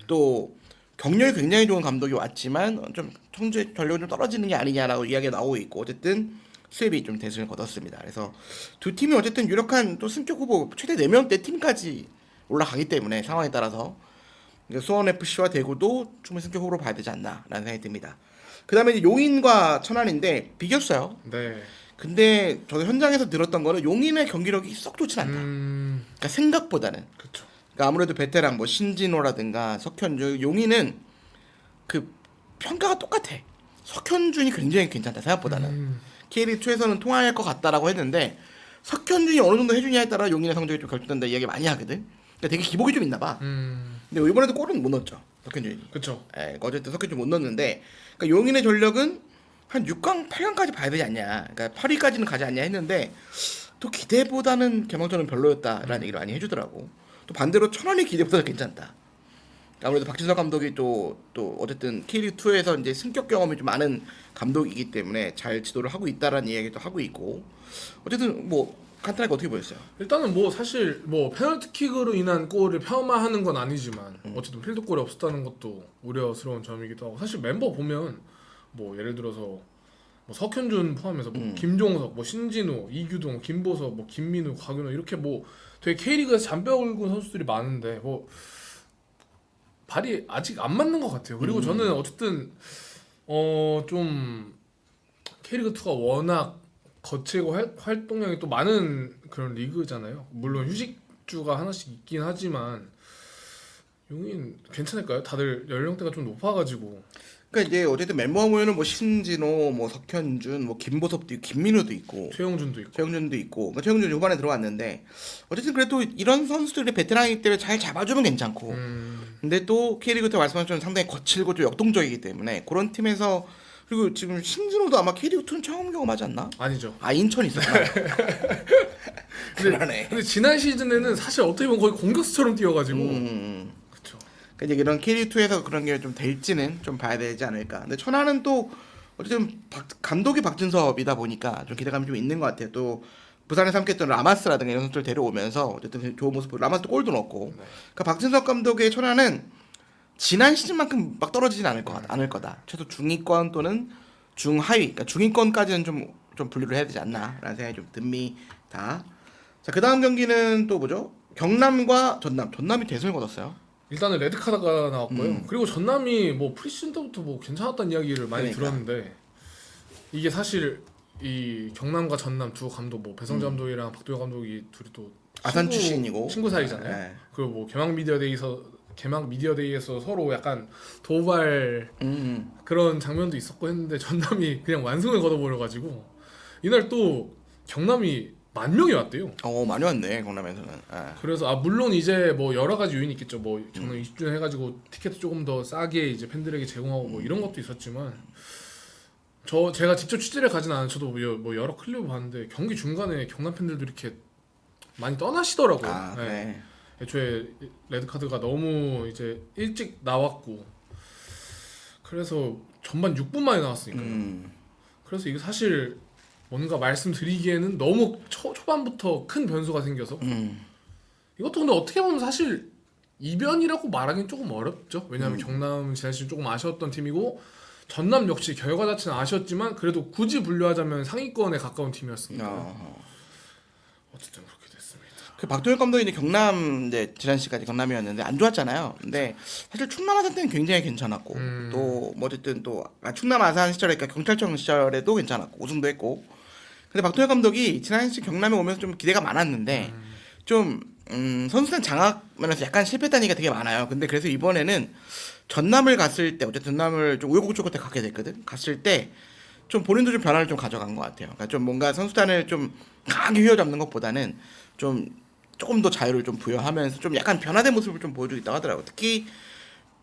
또 경력이 굉장히 좋은 감독이 왔지만 좀 청주의 전력이 좀 떨어지는 게 아니냐라고 이야기가 나오고 있고 어쨌든 수협이 좀 대승을 거뒀습니다. 그래서 두 팀이 어쨌든 유력한 또 승격 후보 최대 4명대 팀까지 올라가기 때문에 상황에 따라서 수원 FC와 대구도 충분히 승격 후보로 봐야 되지 않나라는 생각이 듭니다. 그다음에 이제 용인과 천안인데 비겼어요. 네. 근데 저도 현장에서 들었던 거는 용인의 경기력이 썩 좋진 않다. 그러니까 생각보다는. 그렇죠. 그러니까 아무래도 베테랑 뭐 신진호라든가 석현준, 용인은 그 평가가 똑같아. 석현준이 굉장히 괜찮다 생각보다는. K리그 2에서는 통할 것 같다라고 했는데 석현준이 어느 정도 해주냐에 따라 용인의 성적이 좀 결정된다 이야기 많이 하거든. 그러니까 되게 기복이 좀 있나 봐. 근데 이번에도 골은 못 넣었죠. 석현준이. 그렇죠. 어쨌든 석현준 못 넣었는데 그러니까 용인의 전력은 한 6강, 8강까지 봐야 되지 않냐. 그러니까 8위까지는 가지 않냐 했는데 또 기대보다는 개막전은 별로였다라는 얘기를 많이 해주더라고. 또 반대로 천안이 기대보다 괜찮다. 아무래도 박진석 감독이 또 어쨌든 K리그 2에서 이제 승격 경험이 좀 많은 감독이기 때문에 잘 지도를 하고 있다라는 이야기도 하고 있고 어쨌든 뭐 간단하게 어떻게 보였어요? 일단은 뭐 사실 뭐 페널티킥으로 인한 골을 폄하하는 건 아니지만 어쨌든 필드골이 없었다는 것도 우려스러운 점이기도 하고 사실 멤버 보면 뭐 예를 들어서 뭐 석현준 포함해서 뭐 김종석, 뭐 신진우, 이규동, 김보석, 뭐 김민우, 곽윤호 이렇게 뭐 되게 K리그에서 잔뼈 굵은 선수들이 많은데 뭐 발이 아직 안 맞는 것 같아요. 그리고 저는 어쨌든 좀 K리그 2가 워낙 거치고 활동량이 또 많은 그런 리그잖아요. 물론 휴식주가 하나씩 있긴 하지만 용인 괜찮을까요? 다들 연령대가 좀 높아가지고. 그러니까 이제 어쨌든 멤버 모여는 뭐 신진호, 뭐 석현준, 뭐 김보섭도 있고 김민우도 있고 최영준도 있고. 최영준도 있고 그러니까 최영준이 후반에 들어왔는데 어쨌든 그래도 이런 선수들이 베테랑이기 때문에 잘 잡아주면 괜찮고 근데 또 K리그 때 말씀하신 것처럼 상당히 거칠고 좀 역동적이기 때문에 그런 팀에서 그리고 지금 신진호도 아마 K리그 2는 처음 경험하지 않나? 아니죠. 아 인천이 있었나? 그러네. 근데 지난 시즌에는 사실 어떻게 보면 거의 공격수처럼 뛰어가지고. 그렇죠. 그러니까 이제 이런 K리그 2에서 그런 게 좀 될지는 좀 봐야 되지 않을까. 근데 천안은 또 어쨌든 감독이 박진섭이다 보니까 좀 기대감이 좀 있는 것 같아요. 또 부산에서 함께했던 라마스라든가 이런 선수들 데려오면서 어쨌든 좋은 모습. 라마스도 골도 넣었고. 그러니까 박진섭 감독의 천안은 지난 시즌만큼 막 떨어지진 않을 거다. 최소 중위권 또는 중하위, 그러니까 중위권까지는 좀 분류를 해야 되지 않나라는 생각이 좀 듭니다. 자, 그 다음 경기는 또 뭐죠? 경남과 전남. 전남이 대승을 거뒀어요. 일단은 레드카드가 나왔고요. 그리고 전남이 뭐 프리시즌 때부터 뭐 괜찮았다는 이야기를 많이 들었는데 이게 사실 이 경남과 전남 두 감독 뭐 배성재 감독이랑 박도영 감독이 둘이 또 아산 출신이고 친구 사이잖아요. 네. 그리고 뭐 개막 미디어데이에서 서로 약간 도발 그런 장면도 있었고 했는데 전남이 그냥 완승을 거둬버려가지고 이날 또 경남이 10,000명이 왔대요. 많이 왔네 경남에서는. 그래서 물론 이제 뭐 여러 가지 요인이 있겠죠. 뭐 경남 20주년 해가지고 티켓 조금 더 싸게 이제 팬들에게 제공하고 뭐 이런 것도 있었지만 제가 직접 취재를 가진 않아도 뭐 여러 클립을 봤는데 경기 중간에 경남 팬들도 이렇게 많이 떠나시더라고요. 네. 애초에 레드카드가 너무 이제 일찍 나왔고 그래서 전반 6분 만에 나왔으니까요. 그래서 이게 사실 뭔가 말씀드리기에는 너무 초반부터 큰 변수가 생겨서 이것도 근데 어떻게 보면 사실 이변이라고 말하기는 조금 어렵죠. 왜냐하면 경남은 지난 시즌 조금 아쉬웠던 팀이고 전남 역시 결과 자체는 아쉬웠지만 그래도 굳이 분류하자면 상위권에 가까운 팀이었습니다. 어쨌든 그렇게 됐습니다. 그 박도영 감독이 이제 경남 이제 지난 시까지 경남이었는데 안 좋았잖아요. 근데 사실 충남 아산 때는 굉장히 괜찮았고 또 뭐 어쨌든 또 충남 아산 시절에 그러니까 경찰청 시절에도 괜찮았고 우승도 했고. 근데 박도영 감독이 지난 시즌 경남에 오면서 좀 기대가 많았는데 좀 선수단 장악 면에서 약간 실패했다는 얘기가 되게 많아요. 근데 그래서 이번에는 전남을 갔을 때 어쨌든 전남을 좀 우여곡절 끝에 가게 됐거든. 갔을 때 좀 본인도 좀 변화를 좀 가져간 것 같아요. 그러니까 좀 뭔가 선수단을 좀 강하게 휘어잡는 것보다는 좀 조금 더 자유를 좀 부여하면서 좀 약간 변화된 모습을 좀 보여주고 있다고 하더라고. 특히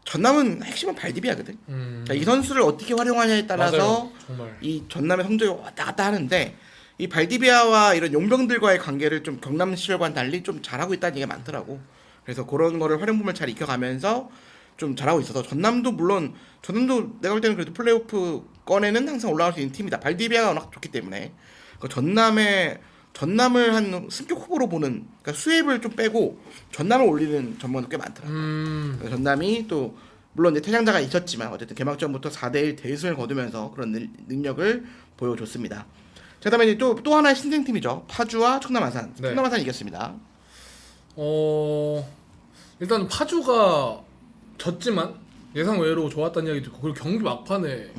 전남은 핵심은 발디비아거든. 그러니까 이 선수를 어떻게 활용하냐에 따라서 맞아요. 정말. 이 전남의 성적이 왔다 갔다 하는데 이 발디비아와 이런 용병들과의 관계를 좀 경남 시절과는 달리 좀 잘하고 있다는 얘기가 많더라고. 그래서 그런 거를 활용품을 잘 익혀가면서 좀 잘하고 있어서 전남도 물론 전남도 내가 볼 때는 그래도 플레이오프 꺼내는 항상 올라갈 수 있는 팀이다. 발디비아가 워낙 좋기 때문에 그 전남을 한 승격 후보로 보는 그러니까 수협을 좀 빼고 전남을 올리는 전문도 꽤 많더라고. 그래서 전남이 또 물론 이제 퇴장자가 있었지만 어쨌든 개막전부터 4대1 대승을 거두면서 그런 능력을 보여줬습니다. 자, 그다음에 이제 또 하나의 신생팀이죠. 파주와 충남 아산. 네. 충남 아산 이겼습니다. 일단 파주가 졌지만 예상 외로 좋았다는 이야기도 있고, 그리고 경기 막판에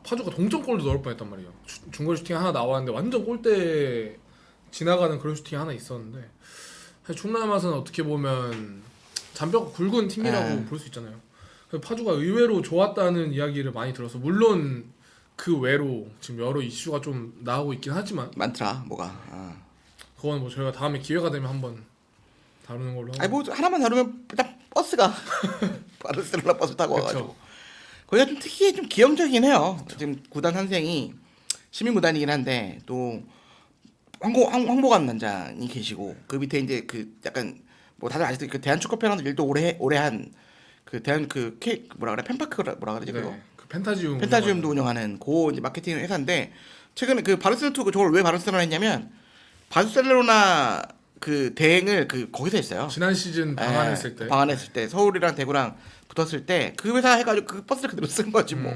파주가 동점골도 넣을 뻔했단 말이에요. 중거리 슈팅 하나 나왔는데 완전 골대 지나가는 그런 슈팅이 하나 있었는데, 사실 충남 아산은 어떻게 보면 잔뼈가 굵은 팀이라고 볼 수 있잖아요. 그래서 파주가 의외로 좋았다는 이야기를 많이 들어서, 물론 그 외로 지금 여러 이슈가 좀 나오고 있긴 하지만 많더라 뭐가. 그건 뭐 저희가 다음에 기회가 되면 한번 다루는 걸로 하고. 아니 뭐 하나만 다루면 일단 버스가 바르셀로나 버스 타고 와가지고 그쵸. 거기가 좀 특이해 좀 기형적이긴 해요. 지금 구단 산생이 시민 구단이긴 한데 또 황보관 단장이 계시고 그 밑에 이제 그 약간 뭐 다들 아시죠? 그 대한축구협회랑도 일도 오래 한 그 대한 그 뭐라 그래 펜파크라 뭐라 그러지 그거 네, 그 펜타지움 펜타지움도 운영하는 고 이제 마케팅 회사인데 최근에 그 바르셀로나 저걸 왜 바르셀로나 했냐면 바르셀로나 그 대행을 그 거기서 했어요. 지난 시즌 방한했을 때. 방한했을 때 서울이랑 대구랑 붙었을 때 그 회사 해가지고 그 버스를 그대로 쓴 거지 뭐.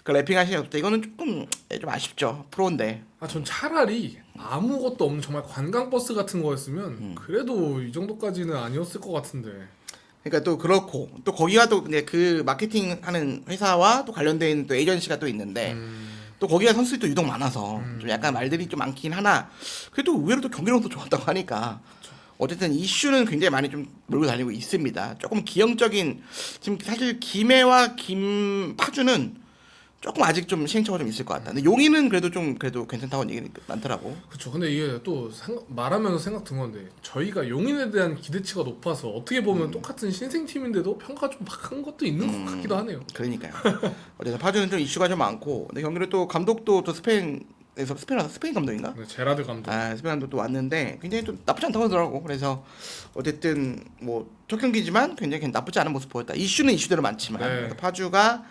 그 랩핑 하시는 없을 때 이거는 조금 좀 아쉽죠. 프로인데. 전 차라리 아무것도 없는 정말 관광 버스 같은 거였으면 그래도 이 정도까지는 아니었을 것 같은데. 그러니까 또 그렇고 또 거기가 또 이제 그 마케팅 하는 회사와 또 관련된 또 에이전시가 또 있는데 또 거기가 선수들이 또 유독 많아서 좀 약간 말들이 좀 많긴 하나 그래도 의외로 또 경기력도 좋았다고 하니까 어쨌든 이슈는 굉장히 많이 좀 몰고 다니고 있습니다. 조금 기형적인 지금 사실 김해와 김파주는 조금 아직 좀 시행착오가 좀 있을 것 같다. 근데 용인은 그래도 괜찮다고 얘기 많더라고. 그렇죠. 근데 이게 또 말하면서 생각 든 건데, 저희가 용인에 대한 기대치가 높아서 어떻게 보면 똑같은 신생팀인데도 평가 좀 박한 것도 있는 것 같기도 하네요. 그러니까요. 어쨌든 파주는 좀 이슈가 좀 많고, 근데 경기를 또 감독도 또 스페인 감독인가? 네, 제라드 감독. 스페인 감독도 왔는데 굉장히 좀 나쁘지 않다고 하더라고. 그래서 어쨌든 뭐 첫 경기지만 굉장히 나쁘지 않은 모습 보였다. 이슈는 이슈대로 많지만 네. 그래서 파주가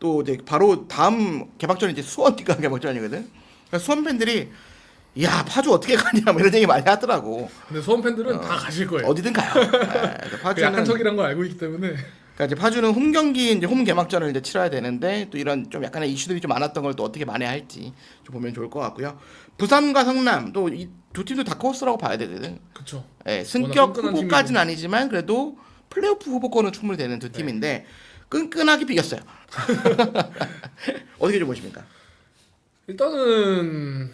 또 이제 바로 다음 개막전이 이제 수원이가 개막전이거든. 그래서 수원 팬들이 야 파주 어떻게 가냐 뭐 이런 얘기 많이 하더라고. 근데 수원 팬들은 다 가실 거예요. 어디든 가요. 그 파주는 약한 척이란 걸 알고 있기 때문에. 그러니까 이제 파주는 홈 경기 이제 홈 개막전을 이제 치러야 되는데 또 이런 좀 약간의 이슈들이 좀 많았던 걸 또 어떻게 만회할지 좀 보면 좋을 것 같고요. 부산과 성남 또 이 두 팀도 다크호스라고 봐야 되거든. 그렇죠. 예, 승격 후보까지는 아니지만 그래도 플레이오프 후보권은 충분히 되는 두 팀인데 끈끈하게 비겼어요. 어떻게 좀 보십니까? 일단은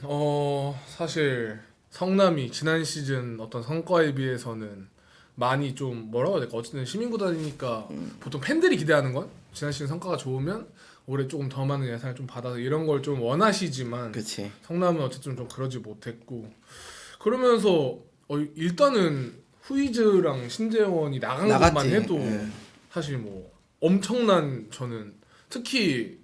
사실 성남이 지난 시즌 어떤 성과에 비해서는 많이 좀 뭐라고 해야 될까, 어쨌든 시민구단이니까 보통 팬들이 기대하는 건 지난 시즌 성과가 좋으면 올해 조금 더 많은 예산을 좀 받아서 이런 걸 좀 원하시지만, 그치. 성남은 어쨌든 좀 그러지 못했고, 그러면서 일단은 후이즈랑 신재원이 나간 나갔지. 것만 해도 사실 뭐 엄청난, 저는 특히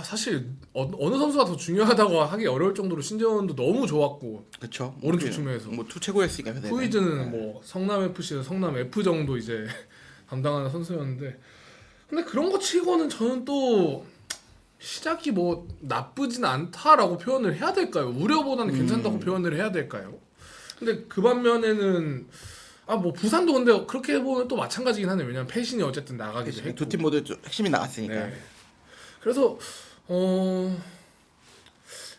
사실 어느 선수가 더 중요하다고 하기 어려울 정도로 신재원도 너무 좋았고, 그렇죠. 오른쪽 측면에서 뭐투 최고였으니까. 후이즈는 뭐 성남 FC에서 성남 F 정도 이제 담당하는 선수였는데, 근데 그런 거 치고는 저는 또 시작이 뭐 나쁘진 않다라고 표현을 해야 될까요? 우려보다는 괜찮다고 표현을 해야 될까요? 근데 그 반면에는 뭐 부산도 근데 그렇게 해보면 또 마찬가지긴 하네요. 왜냐면 패신이 어쨌든 나가기도 했고, 두 팀 모두 핵심이 나갔으니까. 네. 그래서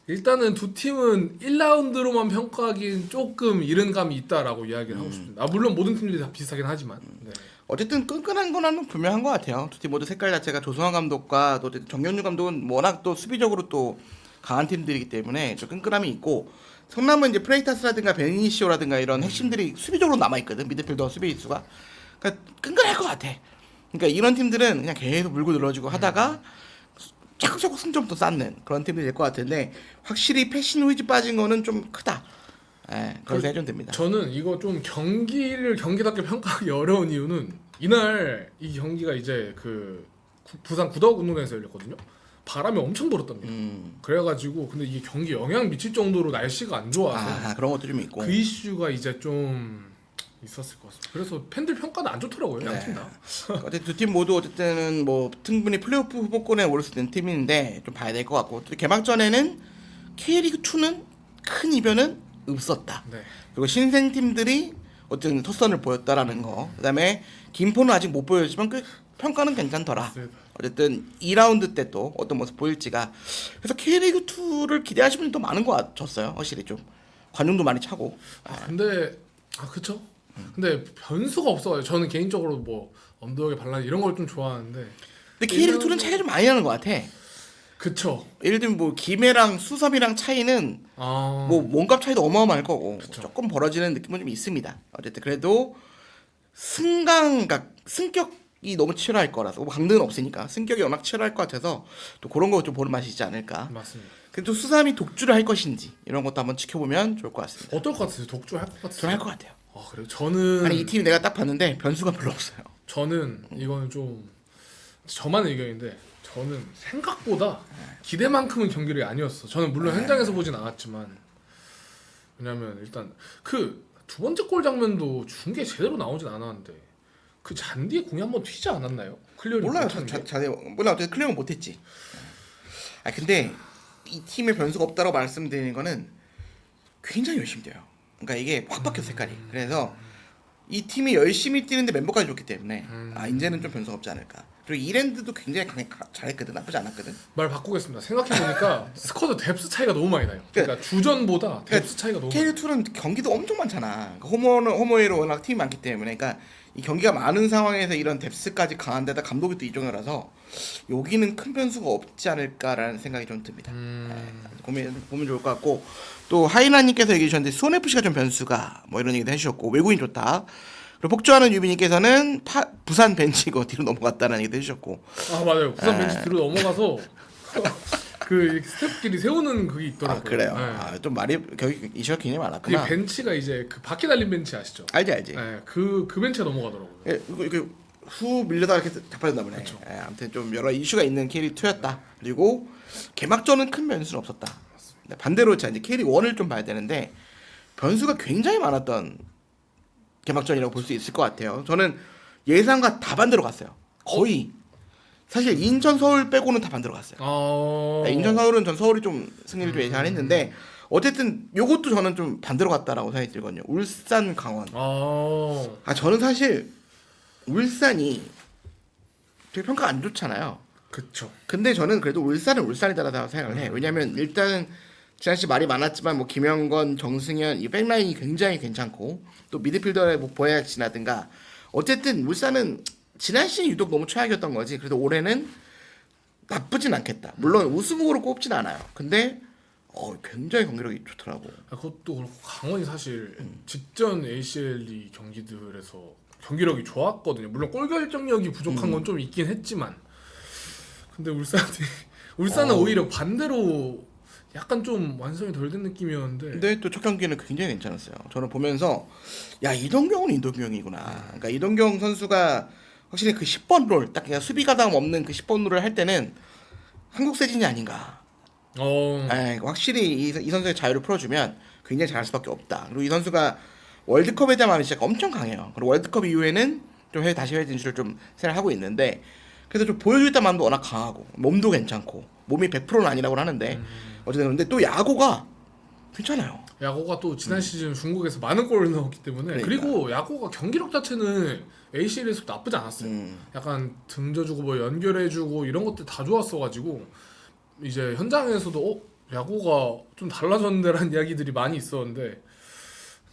일단은 두 팀은 1라운드로만 평가하기엔 조금 이른 감이 있다라고 이야기를 하고 싶습니다. 물론 모든 팀들이 다 비슷하긴 하지만. 네. 어쨌든 끈끈한 거는 분명한 것 같아요. 두 팀 모두 색깔 자체가 조성환 감독과 또 정경주 감독은 워낙 또 수비적으로 또 강한 팀들이기 때문에 좀 끈끈함이 있고 성남은 이제 프레이타스라든가 베니시오라든가 이런 핵심들이 수비적으로 남아 있거든. 미드필더 수비수가. 그러니까 끈끈할 것 같아. 그러니까 이런 팀들은 그냥 계속 물고 늘어지고 하다가 차곡차곡 승점도 쌓는 그런 팀들이 될 것 같은데 확실히 패신 후이지 빠진 거는 좀 크다. 예, 그런 생각이 좀 듭니다. 저는 이거 좀 경기를 경기답게 평가하기 어려운 이유는 이날 이 경기가 이제 그 부산 구덕운동장에서 열렸거든요. 바람이 엄청 불었답니다. 그래가지고 근데 이게 경기 영향 미칠 정도로 날씨가 안 좋아서 그런 것도 좀 있고 그 이슈가 이제 좀 있었을 것 같습니다. 그래서 팬들 평가는 안 좋더라고요. 네. 양팀 다. 어쨌든 두 팀 모두 어쨌든 뭐 충분히 플레이오프 후보권에 오를 수 있는 팀인데 좀 봐야 될 것 같고 또 개막전에는 K리그 2는 큰 이변은 없었다. 네. 그리고 신생 팀들이 어쨌든 첫선을 보였다라는 거. 그다음에 김포는 아직 못 보여주지만 그 평가는 괜찮더라. 맞습니다. 어쨌든 2라운드 때 또 어떤 모습 보일지가 그래서 K리그 2를 기대하시는 분이 더 많은 것 같았어요. 확실히 좀 관중도 많이 차고. 근데 그쵸? 근데 변수가 없어요. 저는 개인적으로 뭐 언더독의 반란 이런 걸 좀 좋아하는데. 근데 K리그 2는 차이가 좀 많이 나는 것 같아. 그쵸. 예를 들면 뭐 김해랑 수섭이랑 차이는 뭐 몸값 차이도 어마어마할 거고 그쵸. 조금 벌어지는 느낌은 좀 있습니다. 어쨌든 그래도 승격이 너무 치열할 거라서 뭐 강등은 없으니까 승격이 워낙 치열할 것 같아서 또 그런 거 좀 보는 맛이 있지 않을까. 맞습니다. 그래도 수삼이 독주를 할 것인지 이런 것도 한번 지켜보면 좋을 것 같습니다. 어떨 것 같으세요? 독주할 것 같으세요? 저는 할 것 같아요. 그래요? 저는 아니 이 팀 내가 딱 봤는데 변수가 별로 없어요. 저는 이거는 좀 저만의 의견인데 저는 생각보다 기대만큼은 경기력이 아니었어. 저는 물론 현장에서 보진 않았지만 왜냐면 일단 그 두 번째 골 장면도 중계 제대로 나오진 않았는데 그 잔디에 공이 한번 튀지 않았나요? 클리어링 몰라요. 못한 게? 몰라 어떻게 클리어는 못했지. 아 근데 이 팀에 변수가 없다고 말씀드리는 거는 굉장히 열심히 뛰어요. 그러니까 이게 확 바뀌어 색깔이. 그래서 이 팀이 열심히 뛰는데 멤버까지 좋기 때문에 이제는 좀 변수가 없지 않을까. 그리고 이랜드도 굉장히 잘했거든. 나쁘지 않았거든. 말 바꾸겠습니다. 생각해보니까 스쿼드 뎁스 차이가 너무 많이 나요. 그러니까 주전보다 뎁스 차이가 너무 많아요. K2는 경기도 엄청 많잖아. 그러니까 홈어웨이로 워낙 팀이 많기 때문에 그러니까 이 경기가 많은 상황에서 이런 뎁스까지 강한 데다 감독이 또 이종이라서 여기는 큰 변수가 없지 않을까라는 생각이 좀 듭니다. 보면 좋을 것 같고 또 하이나님께서 얘기해 주셨는데 수원FC가 좀 변수가 뭐 이런 얘기도 해주셨고 외국인 좋다. 그리고 폭주하는 유빈님께서는 부산 벤치고 뒤로 넘어갔다는 얘기도 해주셨고 맞아요. 부산 벤치 뒤로 넘어가서 그 스태프끼리 세우는 그게 있더라고요. 그래요. 네. 좀 말이 이슈가 굉장히 그 많았구나. 벤치가 이제 그 바퀴 달린 벤치 아시죠? 알지. 네, 그 벤치가 넘어가더라고요. 이거 후 밀려다가 이렇게 잡아졌나 보네. 아무튼 좀 여러 이슈가 있는 K리그2였다. 그리고 개막전은 큰 변수는 없었다. 반대로 이제 K리그1을 좀 봐야 되는데 변수가 굉장히 많았던 개막전이라고 볼 수 있을 것 같아요. 저는 예상과 다 반대로 갔어요. 거의 사실 인천 서울 빼고는 다 반대로 갔어요. 인천 서울은 전 서울이 좀 승리를 좀 예상했는데 어쨌든 요것도 저는 좀 반대로 갔다라고 생각이 들거든요. 울산 강원. 저는 사실 울산이 되게 평가 안 좋잖아요. 그쵸. 근데 저는 그래도 울산은 울산이다라고 생각을 해. 왜냐면 일단은 지난 시 말이 많았지만 뭐 김영건, 정승현 이 백라인이 굉장히 괜찮고 또 미드필더의 뭐 보야지나든가 어쨌든 울산은 지난 시즌 유독 너무 최악이었던 거지. 그래도 올해는 나쁘진 않겠다. 물론 우승 후보로 꼽진 않아요. 근데 굉장히 경기력이 좋더라고. 그것도 그렇고 강원이 사실 직전 ACL 경기들에서 경기력이 좋았거든요. 물론 골 결정력이 부족한 건 좀 있긴 했지만 근데 울산은 오히려 반대로 약간 좀 완성이 덜 된 느낌이었는데 근데 또 첫 경기는 굉장히 괜찮았어요. 저는 보면서 야 이동경은 이동경이구나. 그러니까 이동경 선수가 확실히 그 10번 롤 딱 그냥 수비 가담 없는 그 10번 롤을 할 때는 한국 세진이 아닌가. 확실히 이 선수의 자유를 풀어주면 굉장히 잘할 수밖에 없다. 그리고 이 선수가 월드컵에 대한 마음이 진짜 엄청 강해요. 그리고 월드컵 이후에는 좀 다시 해외 진출을 좀 생각하고 있는데 그래서 좀 보여주겠다는 마음도 워낙 강하고 몸도 괜찮고 몸이 100%는 아니라고 하는데 어쨌든 근데 또 야구가 괜찮아요. 야구가 또 지난 시즌 중국에서 많은 골을 넣었기 때문에 그리고 야구가 경기력 자체는 ACL에서 나쁘지 않았어요. 약간 등져주고 뭐 연결해주고 이런 것들 다 좋았어가지고 이제 현장에서도 야구가 좀 달라졌는데라는 이야기들이 많이 있었는데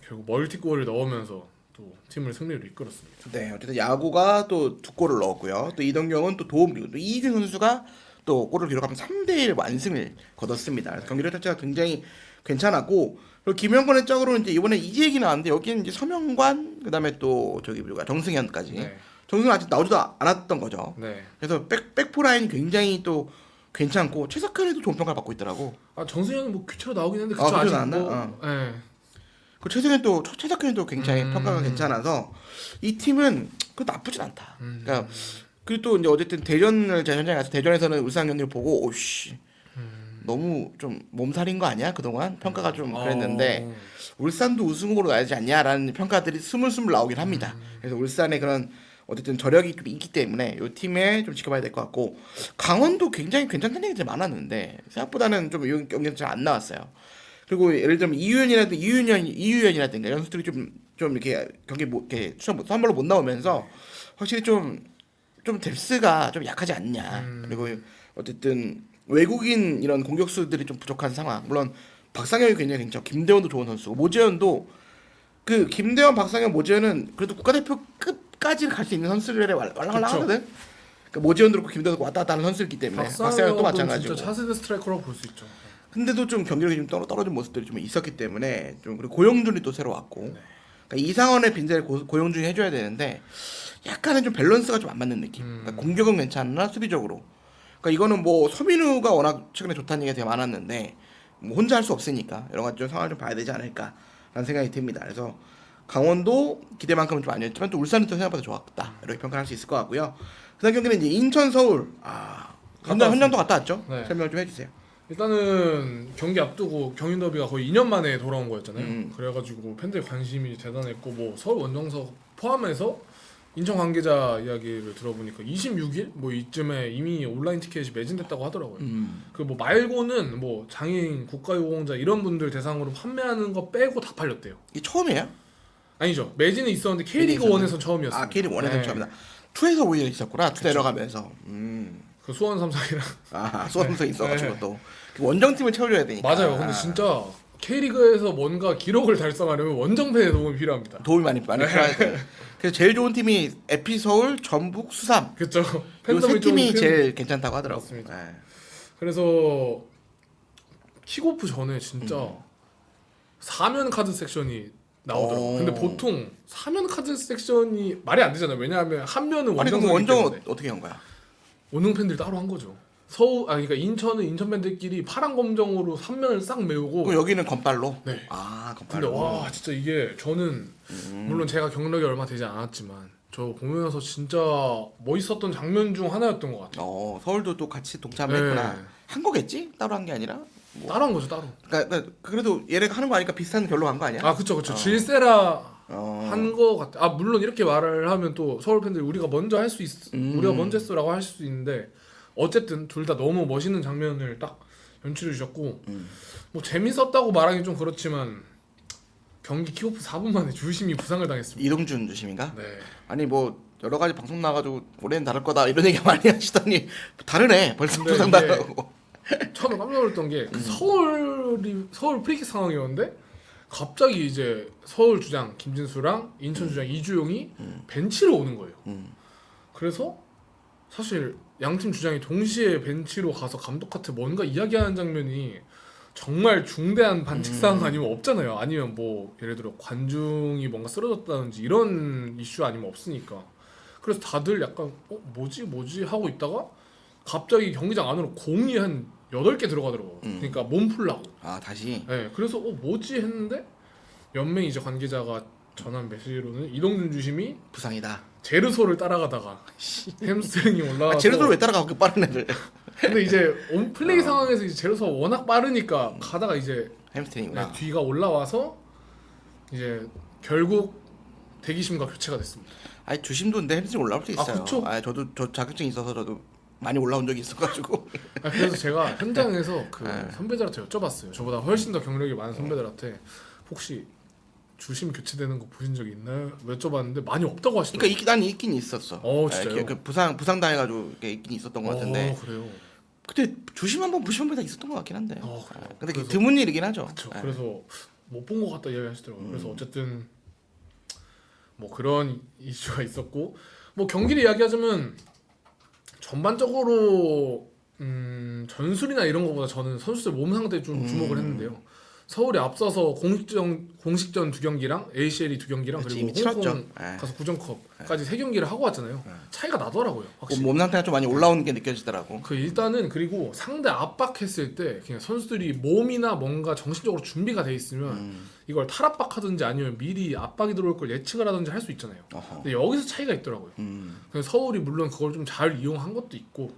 결국 멀티골을 넣으면서 또 팀을 승리로 이끌었습니다. 네, 어쨌든 야구가 또 2골을 넣었고요. 또 이동경은 또 도움 그리고 또 이희균 선수가 또 골을 기록하면 3대1 완승을 거뒀습니다. 그래서 경기력 자체가 굉장히 괜찮았고 그리고 김영권의 짝으로는 이제 이번에 이재익이 나왔는데 여기는 이제 서명관 그다음에 또 저기 누가 정승현까지 네. 정승현 아직 나오지도 않았던 거죠. 네. 그래서 백포 라인이 굉장히 또 괜찮고 최석현에도 좋은 평가를 받고 있더라고. 아 정승현은 뭐 교체로 나오긴 했는데 교체 아직 나왔나? 뭐, 네. 그 최석현도 굉장히 평가가 괜찮아서 이 팀은 그 나쁘진 않다. 그러니까 그리고 또 이제 어쨌든 대전을 제가 현장에 가서 대전에서는 울산 경기를 보고 오씨 너무 좀 몸살인 거 아니야 그동안 평가가 좀 그랬는데 울산도 우승 후보로 가야지 않냐라는 평가들이 스물스물 나오긴 합니다. 그래서 울산의 그런 어쨌든 저력이 좀 있기 때문에 이 팀에 좀 지켜봐야 될 것 같고 강원도 굉장히 괜찮다는 얘기들이 많았는데 생각보다는 좀 이 경기는 잘 안 나왔어요. 그리고 예를 들면 이유연이라든가 이런 선수들이 좀 이렇게 경기 이렇게 선발로 못 나오면서 확실히 좀 뎁스가 좀 약하지 않냐. 그리고 어쨌든 외국인 이런 공격수들이 좀 부족한 상황. 물론 박상현이 굉장히 괜찮고 김대원도 좋은 선수고 모재현도 그 김대원, 박상현, 모재현은 그래도 국가대표급까지 갈 수 있는 선수들에 왈랑왈랑하거든. 그러니까 모재현도 그렇고 김대원도 왔다 갔다 하는 선수들이기 때문에 박상현도 마찬가지고. 진짜 차세대 스트라이커라고 볼 수 있죠. 근데도 좀 경기력이 좀 떨어진 모습들이 좀 있었기 때문에 좀 그리고 고영준이 또 새로 왔고 그러니까 이상원의 빈자리를 고영준이 해줘야 되는데 약간은 좀 밸런스가 좀 안 맞는 느낌. 그러니까 공격은 괜찮으나 수비적으로. 그러니까 이거는 뭐 서민우가 워낙 최근에 좋다는 얘기가 되게 많았는데 뭐 혼자 할 수 없으니까 여러 가지 좀 상황을 좀 봐야 되지 않을까라는 생각이 듭니다. 그래서 강원도 기대만큼은 좀 아니었지만 또 울산은 또 생각보다 좋았다 이렇게 평가할 수 있을 것 같고요. 그다음 경기는 이제 인천 서울 현장도 갔다 왔죠. 네. 설명 좀 해주세요. 일단은 경기 앞두고 경인 더비가 거의 2년 만에 돌아온 거였잖아요. 그래가지고 팬들 관심이 대단했고 뭐 서울 원정석 포함해서 인천 관계자 이야기를 들어보니까 26일 뭐 이쯤에 이미 온라인 티켓이 매진됐다고 하더라고요. 그 뭐 말고는 뭐 장애인 국가유공자 이런 분들 대상으로 판매하는 거 빼고 다 팔렸대요. 이게 처음이에요? 아니죠. 매진이 있었는데 K리그 1에선 처음이었어요. 아 K리그 1에선 처음이다. 2에서 오히려 있었구나. 2 내려가면서. 그 수원 삼성이랑 수원 삼성이 있어가지고 또 원정팀을 채워줘야 되니까. 맞아요. 근데 진짜 K리그에서 뭔가 기록을 달성하려면 원정팬의 도움이 필요합니다. 도움이 많이 필요하죠. 그래서 제일 좋은 팀이 에피 서울, 전북, 수삼. 그렇죠. 이 팀이 제일 괜찮다고 하더라고요. 맞습니다. 그래서 킥오프 전에 진짜 사면 카드 섹션이 나오더라고요. 근데 보통 사면 카드 섹션이 말이 안 되잖아요. 왜냐하면 한 면은 원정석이기 원정은 때문에. 어떻게 한 거야? 원정 팬들 따로 한 거죠. 그러니까 인천은 인천 팬들끼리 파란 검정으로 3면을 싹 메우고. 그럼 여기는 건빨로. 네. 건빨로. 근데 와 진짜 이게 저는 물론 제가 경력이 얼마 되지 않았지만 저 보면서 진짜 멋있었던 장면 중 하나였던 것 같아요. 서울도 또 같이 동참했구나. 네. 한 거겠지? 따로 한 게 아니라. 뭐. 따로 한 거죠 따로. 그러니까 그래도 얘네가 하는 거 아니까 비슷한 결로 간 거 아니야? 그쵸. 질세라 한 거 같아. 물론 이렇게 말을 하면 또 서울 팬들이 우리가 먼저 우리가 먼저 했어라고 할 수 있는데 어쨌든 둘 다 너무 멋있는 장면을 딱 연출해 주셨고 뭐 재밌었다고 말하기 좀 그렇지만 경기 킥오프 4분 만에 주심이 부상을 당했습니다. 이동준 주심인가? 네. 아니 뭐 여러 가지 방송 나가지고 올해는 다를 거다 이런 얘기 많이 하시더니 다르네. 벌써 근데 부상 이게 당하고. 처음에 깜짝 놀랐던 게 서울 프리킥 상황이었는데 갑자기 이제 서울 주장 김진수랑 인천 주장 이주용이 벤치로 오는 거예요. 그래서 사실 양팀 주장이 동시에 벤치로 가서 감독한테 뭔가 이야기하는 장면이 정말 중대한 반칙사항 아니면 없잖아요. 아니면 뭐 예를 들어 관중이 뭔가 쓰러졌다든지 이런 이슈 아니면 없으니까. 그래서 다들 약간 뭐지 하고 있다가 갑자기 경기장 안으로 공이 한 8개 들어가더라고. 그러니까 몸 풀라고. 다시. 네, 그래서 뭐지 했는데 연맹 이제 관계자가 전한 메시지로는 이동준 주심이 부상이다. 제르소를 따라가다가 햄스트링이 올라와서. 제르소를 왜 따라가? 그 빠른 애들. 근데 이제 온플레이 상황에서 이제 제르소가 워낙 빠르니까 가다가 이제 햄스트링이구나. 뒤가 올라와서 이제 결국 대기심과 교체가 됐습니다. 아니 주심도 근데 햄스트링 올라올 수 있어요. 그쵸? 저 자격증이 있어서 저도 많이 올라온 적이 있어가지고. 그래서 제가 현장에서 그 선배들한테 여쭤봤어요. 저보다 훨씬 더 경력이 많은 선배들한테 혹시 주심 교체되는 거 보신 적 있나요? 여쭤봤는데 많이 없다고 하시더라고요. 그러니까 난 있긴 있었어. 진짜요? 그 부상 당해가지고 있긴 있었던 것 같은데. 그래요. 그때 주심 한번 부심 한번 다 있었던 것 같긴 한데. 그래요. 근데 그래서- 드문 일이긴 하죠. 그렇죠. 그래서 못 본 것 같다 이야기하시더라고요. 그래서 어쨌든 뭐 그런 이슈가 있었고 뭐 경기를 이야기하자면 전반적으로 전술이나 이런 거보다 저는 선수들 몸 상태에 좀 주목을 했는데요. 서울이 앞서서 공식전 2경기랑 ACL이 2경기랑 그치, 그리고 이미 치렀죠. 홍콩 가서 9점컵까지 3경기를 하고 왔잖아요. 차이가 나더라고요. 확실히. 몸 상태가 좀 많이 올라오는 게 느껴지더라고. 그 일단은 그리고 상대 압박했을 때 그냥 선수들이 몸이나 뭔가 정신적으로 준비가 돼 있으면 이걸 탈압박하든지 아니면 미리 압박이 들어올 걸 예측을 하든지 할 수 있잖아요. 어허. 근데 여기서 차이가 있더라고요. 그래서 서울이 물론 그걸 좀 잘 이용한 것도 있고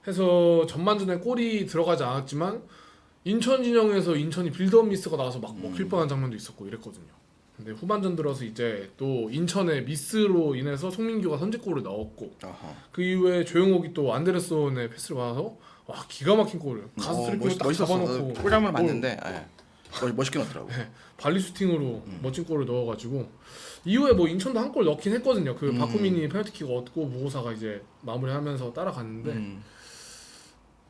해서 전반전에 골이 들어가지 않았지만 인천 진영에서 인천이 빌드업 미스가 나와서 막 먹힐 뻔한 장면도 있었고 이랬거든요. 근데 후반전 들어서 이제 또 인천의 미스로 인해서 송민규가 선제골을 넣었고 어허. 그 이후에 조용옥이 또 안데르손의 패스를 받아서 와 기가 막힌 골을 가스 트래핑으로 딱 잡아놓고 골장면 봤는데 멋있게 넣더라고. 발리 슈팅으로 멋진 골을 넣어가지고 이후에 뭐 인천도 한 골 넣긴 했거든요. 그 바쿠민이 페널티킥 얻고 무고사가 이제 마무리하면서 따라갔는데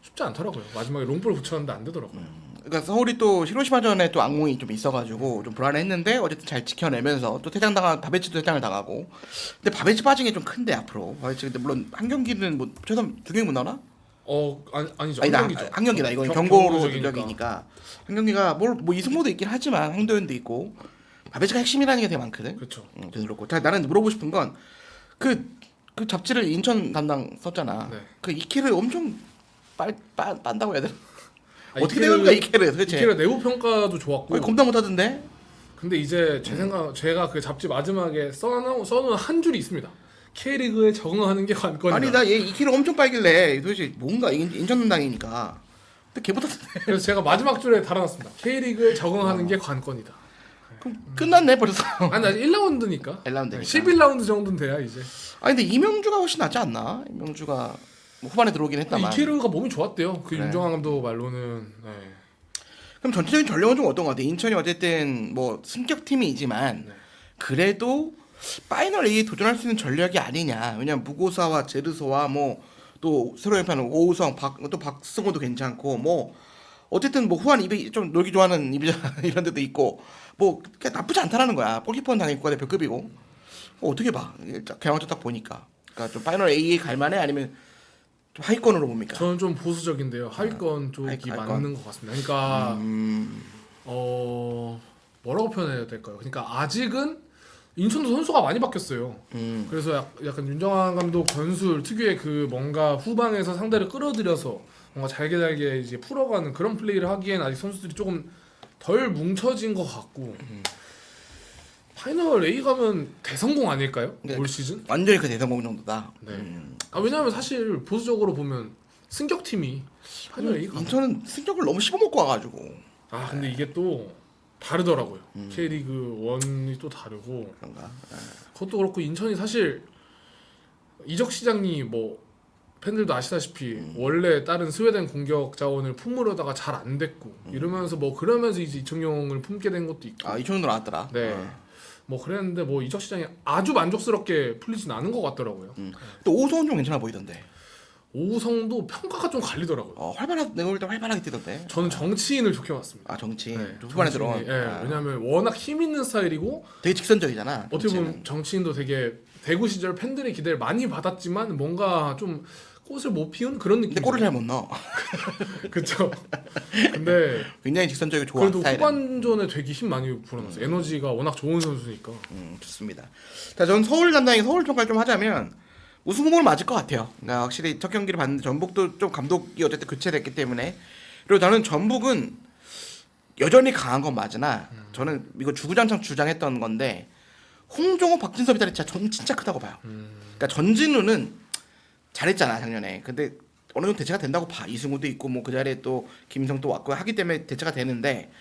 쉽지 않더라고요. 마지막에 롱볼 붙였는데 안 되더라고요. 그러니까 서울이 또 히로시마전에 또 악몽이 좀 있어가지고 좀 불안했는데 어쨌든 잘 지켜내면서 또 바베치도 퇴장을 당하고. 근데 바베치 빠진 게 좀 큰데 앞으로. 바베치 근데 물론 한 경기는 뭐 최소 2경기 못 나오나? 아니죠. 아니다, 한 경기죠. 한 경기다. 이건 경고로 누적이니까 한 경기가 뭐 이승모도 있긴 하지만 황도현도 있고 바베치가 핵심이라는 게 되게 많거든. 그렇죠. 그래서 그렇고. 자, 나는 물어보고 싶은 건 그 잡지를 인천 담당 썼잖아. 네. 그 이키를 엄청 빤다고 해야 되나? 아, 어떻게 된 건가 이키를 도대체? 이케르 내부 평가도 좋았고. 겁나 못하던데? 근데 이제 제가 그 잡지 마지막에 써놓은 한 줄이 있습니다. K리그에 적응하는 게 관건이다. 아니 나 얘 이키를 엄청 빨길래 도대체 뭔가 인천 담당이니까. 근데 걔 못하던데. 그래서 제가 마지막 줄에 달아놨습니다. K리그에 적응하는 게 관건이다. 그럼 끝났네 벌써. 아니 아직 1라운드니까. 1라운드니까. 11라운드 정도는 돼야 이제. 아니 근데 이명주가 훨씬 낫지 않나? 이명주가 뭐 후반에 들어오긴 했다만. 이케르가 몸이 좋았대요. 그 그래. 윤정환 감독 말로는. 네. 그럼 전체적인 전력은 좀 어떤 것 같아? 인천이 어쨌든 뭐 승격 팀이지만 네. 그래도 파이널 A에 도전할 수 있는 전력이 아니냐? 왜냐면 무고사와 제르소와 뭐 또 새로 연판은 오우성, 또 박승호도 괜찮고 뭐 어쨌든 뭐 후한 이비 좀 놀기 좋아하는 이비 이런 데도 있고 뭐 나쁘지 않다라는 거야. 골키퍼는 당연히 국가대표급이고 어떻게 봐? 경험치 딱 보니까 그러니까 좀 파이널 A에 갈 만해 아니면 좀 하위권으로 봅니까? 저는 좀 보수적인데요. 하위권 쪽이 하위권. 맞는 것 같습니다. 그러니까 뭐라고 표현해야 될까요? 그러니까 아직은 인천도 선수가 많이 바뀌었어요. 그래서 약간 윤정환 감독 전술 특유의 그 뭔가 후방에서 상대를 끌어들여서 뭔가 잘게 이제 풀어가는 그런 플레이를 하기엔 아직 선수들이 조금 덜 뭉쳐진 것 같고 파이널 A 가면 대성공 아닐까요? 올 시즌? 완전히 그 대성공 정도다. 네. 왜냐하면 사실 보수적으로 보면 승격 팀이 파이널 A 가. 인천은 승격을 너무 씹어먹고 와가지고. 근데 이게 또 다르더라고요. K리그 1이 또 다르고. 그런가? 그것도 그렇고 인천이 사실 이적 시장이 뭐 팬들도 아시다시피 원래 다른 스웨덴 공격 자원을 품으려다가 잘 안 됐고 이러면서 뭐 그러면서 이제 이청용을 품게 된 것도 있고. 이천도 나왔더라. 네. 뭐 그랬는데 뭐 이적 시장이 아주 만족스럽게 풀리진 않은 것 같더라고요. 또 오성은 좀 괜찮아 보이던데. 오성도 평가가 좀 갈리더라고요. 내가 볼 때 활발하게 뛰던데. 저는 정치인을 좋게 봤습니다. 정치. 네, 후반에 들어온. 왜냐하면 워낙 힘 있는 스타일이고 되게 직선적이잖아. 어떻게 보면 정치인도 되게 대구 시절 팬들의 기대를 많이 받았지만 뭔가 좀 꽃을 못 피운 그런 느낌. 근데 골을 잘 못 넣어. 그렇죠. 근데 굉장히 직선적이고 좋아. 그래도 스타일은. 후반전에 되게 힘 많이 불어넣었어요. 에너지가 워낙 좋은 선수니까. 좋습니다. 자, 전 서울 담당이 서울 평가를 좀 하자면 우승 후보는 맞을 것 같아요. 그러니까 확실히 첫 경기를 봤는데 전북도 좀 감독이 어쨌든 교체됐기 때문에 그리고 나는 전북은 여전히 강한 건 맞으나 저는 이거 주구장창 주장했던 건데 홍종호, 박진섭이 다리 저는 진짜 크다고 봐요. 그러니까 전진우는 잘했잖아 작년에. 근데 어느 정도 대체가 된다고 봐. 이승우도 있고 뭐 그 자리에 또 김성도 왔고 하기 때문에 대체가 되는데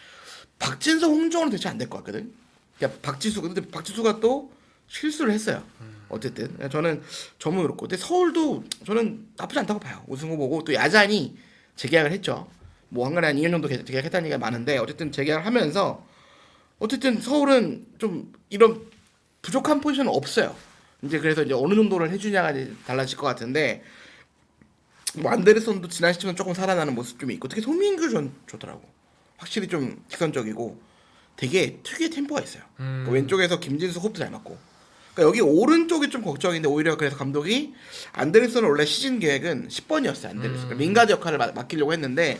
박진섭, 홍종호는 대체 안 될 것 같거든. 그러니까 근데 박지수가 또 실수를 했어요. 어쨌든 저는 전북이 그렇고 근데 서울도 저는 나쁘지 않다고 봐요. 우승 후보고 또 야잔이 재계약을 했죠. 뭐 한간에 한 2년 정도 재계약했다는 얘기가 많은데 어쨌든 재계약을 하면서 어쨌든 서울은 좀 이런 부족한 포지션은 없어요. 이제 그래서 이제 어느 정도를 해주냐가 이제 달라질 것 같은데 뭐 안데르손도 지난 시즌은 조금 살아나는 모습 좀 있고 특히 송민규 전 좋더라고. 확실히 좀 직선적이고 되게 특유의 템포가 있어요. 그 왼쪽에서 김진수 호흡도 잘 맞고 그러니까 여기 오른쪽이 좀 걱정인데 오히려 그래서 감독이 안데르슨은 원래 시즌 계획은 10번이었어요. 안데르슨. 그러니까 링가드 역할을 맡기려고 했는데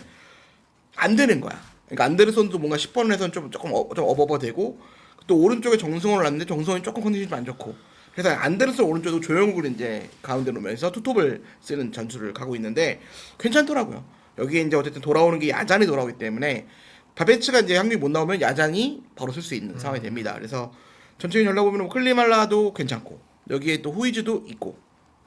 안 되는 거야. 그러니까 안데르손도 뭔가 10번을 해서는 조금 어버버되고 또 오른쪽에 정승원을 놨는데 정승원이 조금 컨디션이 좀 안 좋고 그래서 안데르손 오른쪽도 조영구를 이제 가운데 놓으면서 투톱을 쓰는 전술을 가고 있는데 괜찮더라고요. 여기에 이제 어쨌든 돌아오는 게 야잔이 돌아오기 때문에 바베츠가 이제 한국이 못 나오면 야잔이 바로 쓸 수 있는 상황이 됩니다. 그래서 전체적인 전략 보면 뭐 클리말라도 괜찮고 여기에 또 후이즈도 있고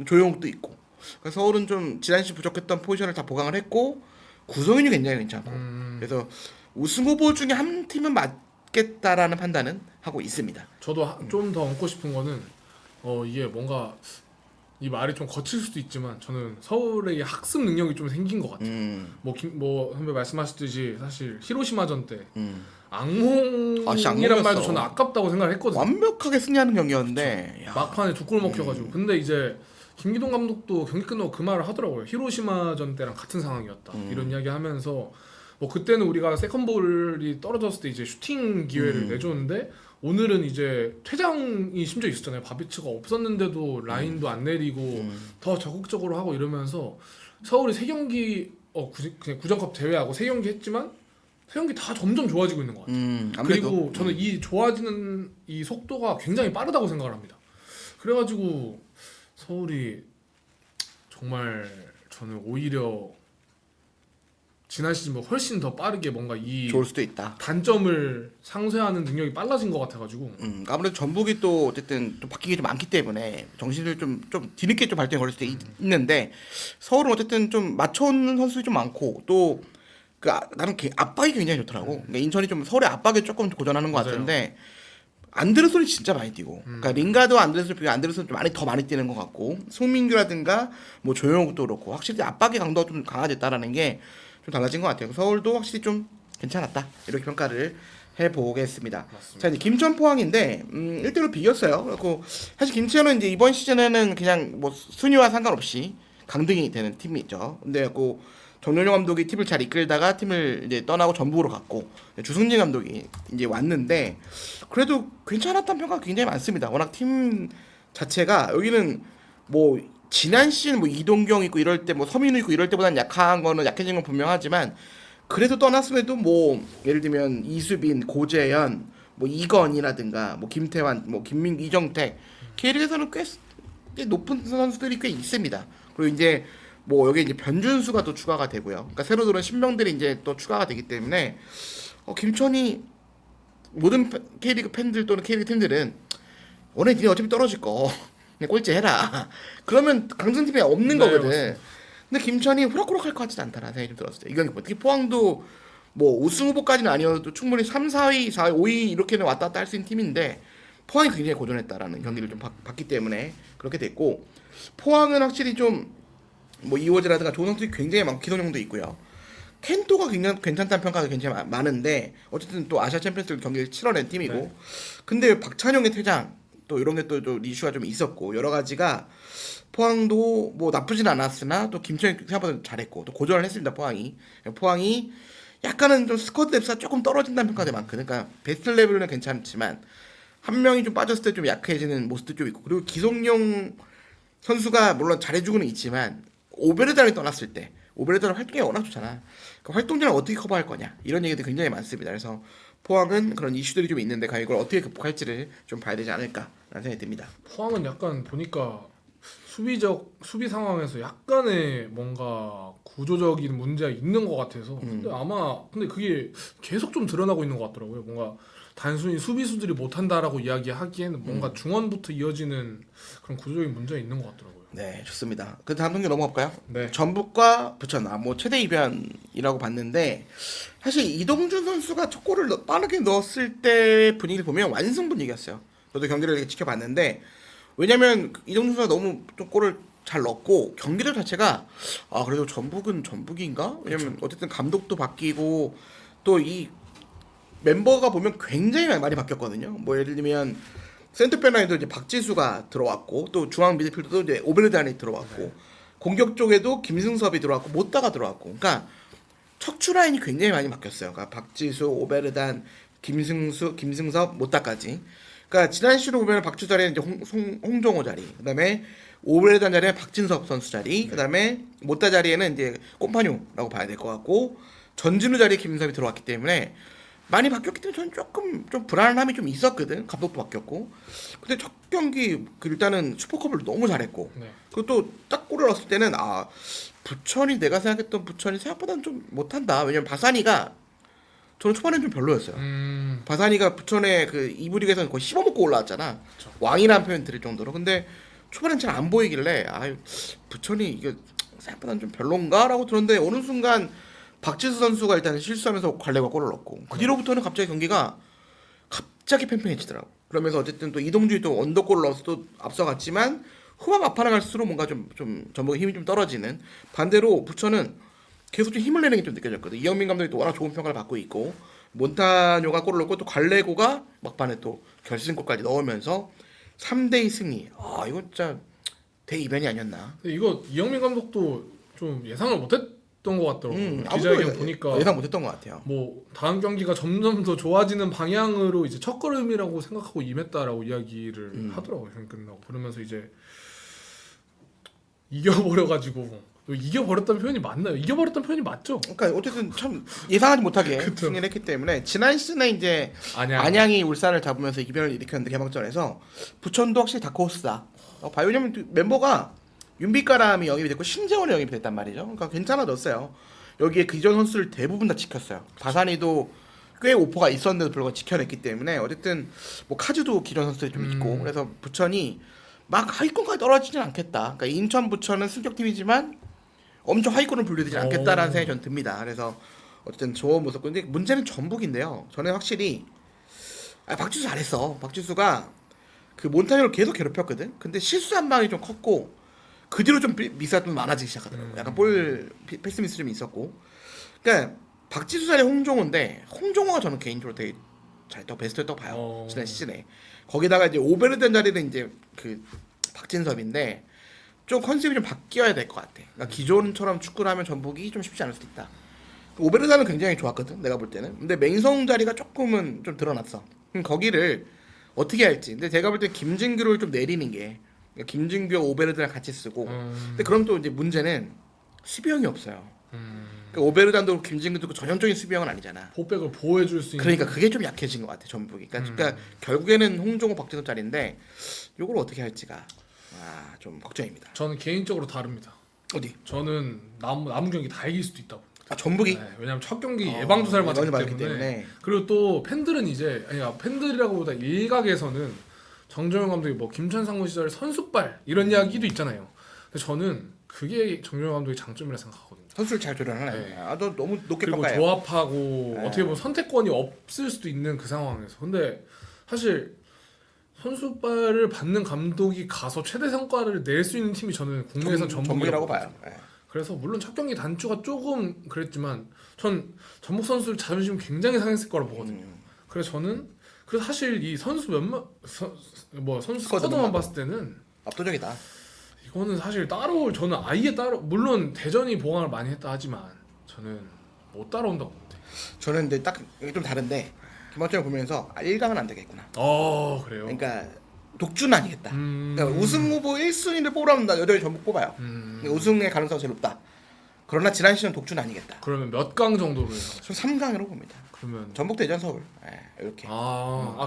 조영욱도 있고 그래서 서울은 좀 지난 시즌 부족했던 포지션을 다 보강을 했고 구성인이 굉장히 괜찮고 그래서 우승 후보 중에 한 팀은 맞겠다라는 판단은 하고 있습니다. 저도 좀 더 얹고 싶은 거는 이게 뭔가 이 말이 좀 거칠 수도 있지만 저는 서울의 학습 능력이 좀 생긴 것 같아요. 뭐 선배 말씀하셨듯이 사실 히로시마전 때 악몽이란 말도 저는 아깝다고 생각을 했거든요. 완벽하게 승리하는 경기였는데 막판에 두 골 먹혀가지고 근데 이제 김기동 감독도 경기 끝나고 그 말을 하더라고요. 히로시마전 때랑 같은 상황이었다 이런 이야기 하면서 뭐 그때는 우리가 세컨볼이 떨어졌을 때 이제 슈팅 기회를 내줬는데 오늘은 이제 퇴장이 심지어 있었잖아요. 바비츠가 없었는데도 라인도 안 내리고 더 적극적으로 하고 이러면서 서울이 3경기 그냥 구정컵 제외하고 3경기 했지만 3경기 다 점점 좋아지고 있는 것 같아요. 그리고 저는 이 좋아지는 이 속도가 굉장히 빠르다고 생각을 합니다. 그래가지고 서울이 정말 저는 오히려 지난 시즌보다 훨씬 더 빠르게 뭔가 이 좋을 수도 있다. 단점을 상쇄하는 능력이 빨라진 것 같아가지고 아무래도 전북이 또 어쨌든 또 바뀌는 게 좀 많기 때문에 정신을 좀 뒤늦게 좀 발전이 걸릴 수도 있는데 서울은 어쨌든 좀 맞춰오는 선수들이 좀 많고 또 그 나는 압박이 굉장히 좋더라고. 그러니까 인천이 좀 서울의 압박에 조금 고전하는 것 맞아요. 같은데 안데르손이 진짜 많이 뛰고, 그러니까 링가드와 안데르손 비교 안데르손 좀 더 많이 뛰는 것 같고 송민규라든가 뭐 조영욱도 그렇고 확실히 압박의 강도가 좀 강화됐다라는 게 좀 달라진 것 같아요. 서울도 확실히 좀 괜찮았다 이렇게 평가를 해보겠습니다. 맞습니다. 자 이제 김천 포항인데 1대1로 비겼어요. 그리고 사실 김천은 이제 이번 시즌에는 그냥 뭐 순위와 상관없이 강등이 되는 팀이죠. 근데 그 정윤용 감독이 팀을 잘 이끌다가 팀을 이제 떠나고 전북으로 갔고 주승진 감독이 이제 왔는데 그래도 괜찮았다는 평가가 굉장히 많습니다. 워낙 팀 자체가 여기는 뭐 지난 시즌 뭐 이동경 있고 이럴 때 뭐 서민우 있고 이럴 때보다는 약한 거는 약해진 건 분명하지만 그래도 떠났음에도 뭐 예를 들면 이수빈, 고재현, 뭐 이건이라든가 뭐 김태환, 뭐 김민기, 이정택 K리그에서는 꽤 높은 선수들이 꽤 있습니다. 그리고 이제 뭐 여기 이제 변준수가 또 추가가 되고요. 그러니까 새로 들어온 신병들이 이제 또 추가가 되기 때문에 김천이 모든 K리그 팬들 또는 K리그 팀들은 원래 니네 어차피 떨어질 거 그냥 꼴찌 해라. 그러면 강등팀이 없는 거거든. 맞습니다. 근데 김천이 후락후락할 것 같지는 않다라는 생각이 좀 들었을 때 이건 특히 포항도 뭐 우승 후보까지는 아니어도 충분히 3, 4위, 4위, 5위 이렇게는 왔다 갔다 할 수 있는 팀인데 포항이 굉장히 고전했다라는 경기를 좀 봤기 때문에 그렇게 됐고 포항은 확실히 좀 뭐 이호재라든가 좋은 선수들이 굉장히 많고 기성용도 있고요. 켄토가 굉장히 괜찮다는 평가가 굉장히 많은데 어쨌든 또 아시아 챔피언스 경기를 치러낸 팀이고 네. 근데 박찬용의 퇴장 또 이런 게 또 이슈가 좀 있었고 여러 가지가 포항도 뭐 나쁘진 않았으나 또 김천이 생각보다 잘했고 또 고전을 했습니다. 포항이 약간은 좀 스쿼드 뎁스가 조금 떨어진다는 평가가 많거든요. 그러니까 베스트 레벨은 괜찮지만 한 명이 좀 빠졌을 때 좀 약해지는 모습도 좀 있고 그리고 기성용 선수가 물론 잘해주고는 있지만 오베르단이 떠났을 때 오베르단은 활동이 워낙 좋잖아. 그 활동량을 어떻게 커버할 거냐 이런 얘기들이 굉장히 많습니다. 그래서 포항은 그런 이슈들이 좀 있는데 과연 이걸 어떻게 극복할지를 좀 봐야 되지 않을까라는 생각이 듭니다. 포항은 약간 보니까 수비 상황에서 약간의 뭔가 구조적인 문제가 있는 것 같아서 근데 그게 계속 좀 드러나고 있는 것 같더라고요. 뭔가 단순히 수비수들이 못한다라고 이야기하기에는 뭔가 중원부터 이어지는 그런 구조적인 문제가 있는 것 같더라고요. 네, 좋습니다. 그 다음 경기 넘어갈까요? 네. 전북과 부천 뭐 최대 이변이라고 봤는데 사실 이동준 선수가 첫 골을 빠르게 넣었을 때 분위기를 보면 완승 분위기였어요. 저도 경기를 이렇게 지켜봤는데 왜냐면 이동준 선수가 너무 좀 골을 잘 넣었고 경기력 자체가 그래도 전북은 전북인가? 왜냐면 어쨌든 감독도 바뀌고 또 이 멤버가 보면 굉장히 많이 바뀌었거든요. 뭐 예를 들면 센터백 라인도 이제 박지수가 들어왔고 또 중앙 미드필더도 이제 오베르단이 들어왔고 공격 쪽에도 김승섭이 들어왔고 못다가 들어왔고 그러니까 척추 라인이 굉장히 많이 바뀌었어요. 그러니까 박지수, 오베르단, 김승섭, 못다까지. 그러니까 지난 시즌 보면 박주 자리는 이제 홍종호 자리, 그다음에 오베르단 자리에 박진섭 선수 자리, 그다음에 못다 자리에는 이제 꼼파뉴라고 봐야 될 것 같고 전진우 자리에 김인섭이 들어왔기 때문에 많이 바뀌었기 때문에 저는 조금 좀 불안함이 좀 있었거든. 감독도 바뀌었고. 근데 첫 경기 일단은 슈퍼컵을 너무 잘했고 네. 그리고 또 딱 골을 넣었을 때는 부천이 내가 생각했던 부천이 생각보다는 좀 못한다. 왜냐면 바사니가 저는 초반에는 좀 별로였어요. 바사니가 부천의 그 2부 리그에서는 거의 씹어먹고 올라왔잖아. 그쵸. 왕이라는 표현 들을 정도로. 근데 초반엔 잘 안 보이길래 부천이 이게 생각보다는 좀 별론가라고 들었는데 어느 순간 박지수 선수가 일단 실수하면서 관례가 골을 넣고 그 뒤로부터는 갑자기 경기가 갑자기 팽팽해지더라고. 그러면서 어쨌든 또 이동준이 또 언더골을 넣어서 또 앞서갔지만 후반 막판에 갈수록 뭔가 좀 전북의 힘이 좀 떨어지는 반대로 부천은 계속 좀 힘을 내는 게 좀 느껴졌거든. 이영민 감독이 또 워낙 좋은 평가를 받고 있고 몬타뇨가 골을 넣고 또 갈레고가 막판에 또 결승골까지 넣으면서 3대2 승리. 이거 진짜 대이변이 아니었나. 근데 이거 이영민 감독도 좀 예상을 못했던 것 같더라고요. 아무도 기자회견 보니까 예상 못했던 것 같아요. 뭐 다음 경기가 점점 더 좋아지는 방향으로 이제 첫걸음이라고 생각하고 임했다라고 이야기를 하더라고요. 경기 끝나고 그러면서 이제 이겨버려가지고 이겨버렸다는 표현이 맞나요? 이겨버렸다는 표현이 맞죠? 그러니까 어쨌든 참 예상하지 못하게 그쵸. 승리를 했기 때문에 지난 시즌에 이제 안양. 안양이 울산을 잡으면서 이변을 일으켰는데 개막전에서 부천도 확실히 다크호스다. 봐요. 왜냐면 또 멤버가 윤빛가람이 영입이 됐고 신재원이 영입이 됐단 말이죠. 그러니까 괜찮아졌어요. 여기에 기존 선수를 대부분 다 지켰어요. 바산이도 꽤 오퍼가 있었는데도 불구하고 지켜냈기 때문에 어쨌든 뭐 카즈도 기존 선수들이 좀 있고 그래서 부천이 막 하위권까지 떨어지진 않겠다. 그러니까 인천 부천은 승격팀이지만 엄청 하위권을 분류되지 않겠다라는 생각이 전 듭니다. 그래서 어쨌든 좋은 모습. 근데 문제는 전북인데요. 저는 확실히 박지수 잘했어. 박지수가 그 몬타뇨를 계속 괴롭혔거든. 근데 실수 한 방이 좀 컸고 그 뒤로 좀 미스가 좀 많아지기 시작하더라고. 약간 볼 패스 미스 좀 있었고. 그러니까 박지수 자리 홍종호인데 홍종호가 저는 개인적으로 되게 잘했다고 베스트였다고 봐요. 지난 시즌에. 거기다가 이제 오베르덴 자리는 이제 그 박진섭인데 좀 컨셉이 좀 바뀌어야 될 것 같아. 그러니까 기존처럼 축구를 하면 전북이 좀 쉽지 않을 수도 있다. 오베르단은 굉장히 좋았거든, 내가 볼 때는. 근데 맹성 자리가 조금은 좀 드러났어. 그럼 거기를 어떻게 할지. 근데 제가 볼 때 김진규를 좀 내리는 게 그러니까 김진규와 오베르단을 같이 쓰고. 근데 그럼 또 이제 문제는 수비형이 없어요. 그러니까 오베르단도 김진규도 그 전형적인 수비형은 아니잖아. 포백을 보호해줄 수 있는. 그러니까 그게 좀 약해진 것 같아, 전북이. 그러니까 결국에는 홍종호, 박진섭 자리인데 이걸 어떻게 할지가 좀 걱정입니다. 저는 개인적으로 다릅니다. 어디? 저는 남은 경기 다 이길 수도 있다고. 전북이? 네, 왜냐면 첫 경기 예방주사를 맞았기 때문에. 그리고 또 팬들은 이제 팬들이라고보다 일각에서는 정정영 감독이 뭐 김천 상무 시절 선수발 이런 이야기도 있잖아요. 근데 저는 그게 정정영 감독의 장점이라 생각하거든요. 선수를 잘 조련하네. 네. 너 너무 높게 그리고 평가해요. 조합하고 어떻게 보면 선택권이 없을 수도 있는 그 상황에서. 근데 사실 선수발을 받는 감독이 가서 최대 성과를 낼 수 있는 팀이 저는 국내에선 전북이라고 봐요. 네. 그래서 물론 첫 경기 단추가 조금 그랬지만 전 전북 선수 자존심 굉장히 상했을 거라 보거든요. 그래서 저는 그래서 사실 이 선수 선수 스쿼드만 봤을 때는 압도적이다. 이거는 사실 저는 아예 따로 물론 대전이 보강을 많이 했다 하지만 저는 못 따라온다고 봅니다. 저는 근데 딱 이게 좀 다른데 김학정을 보면서 1강은 안 되겠구나. 그래요. 그러니까 독주는 아니겠다. 그러니까 우승 후보 1순위를 뽑으라면 나 여전히 전북 뽑아요. 그러니까 우승의 가능성이 제일 높다. 그러나 지난 시즌 독주는 아니겠다. 그러면 몇 강 정도로 해서? 저 3강으로 봅니다. 그러면 전북, 대전, 서울. 이렇게.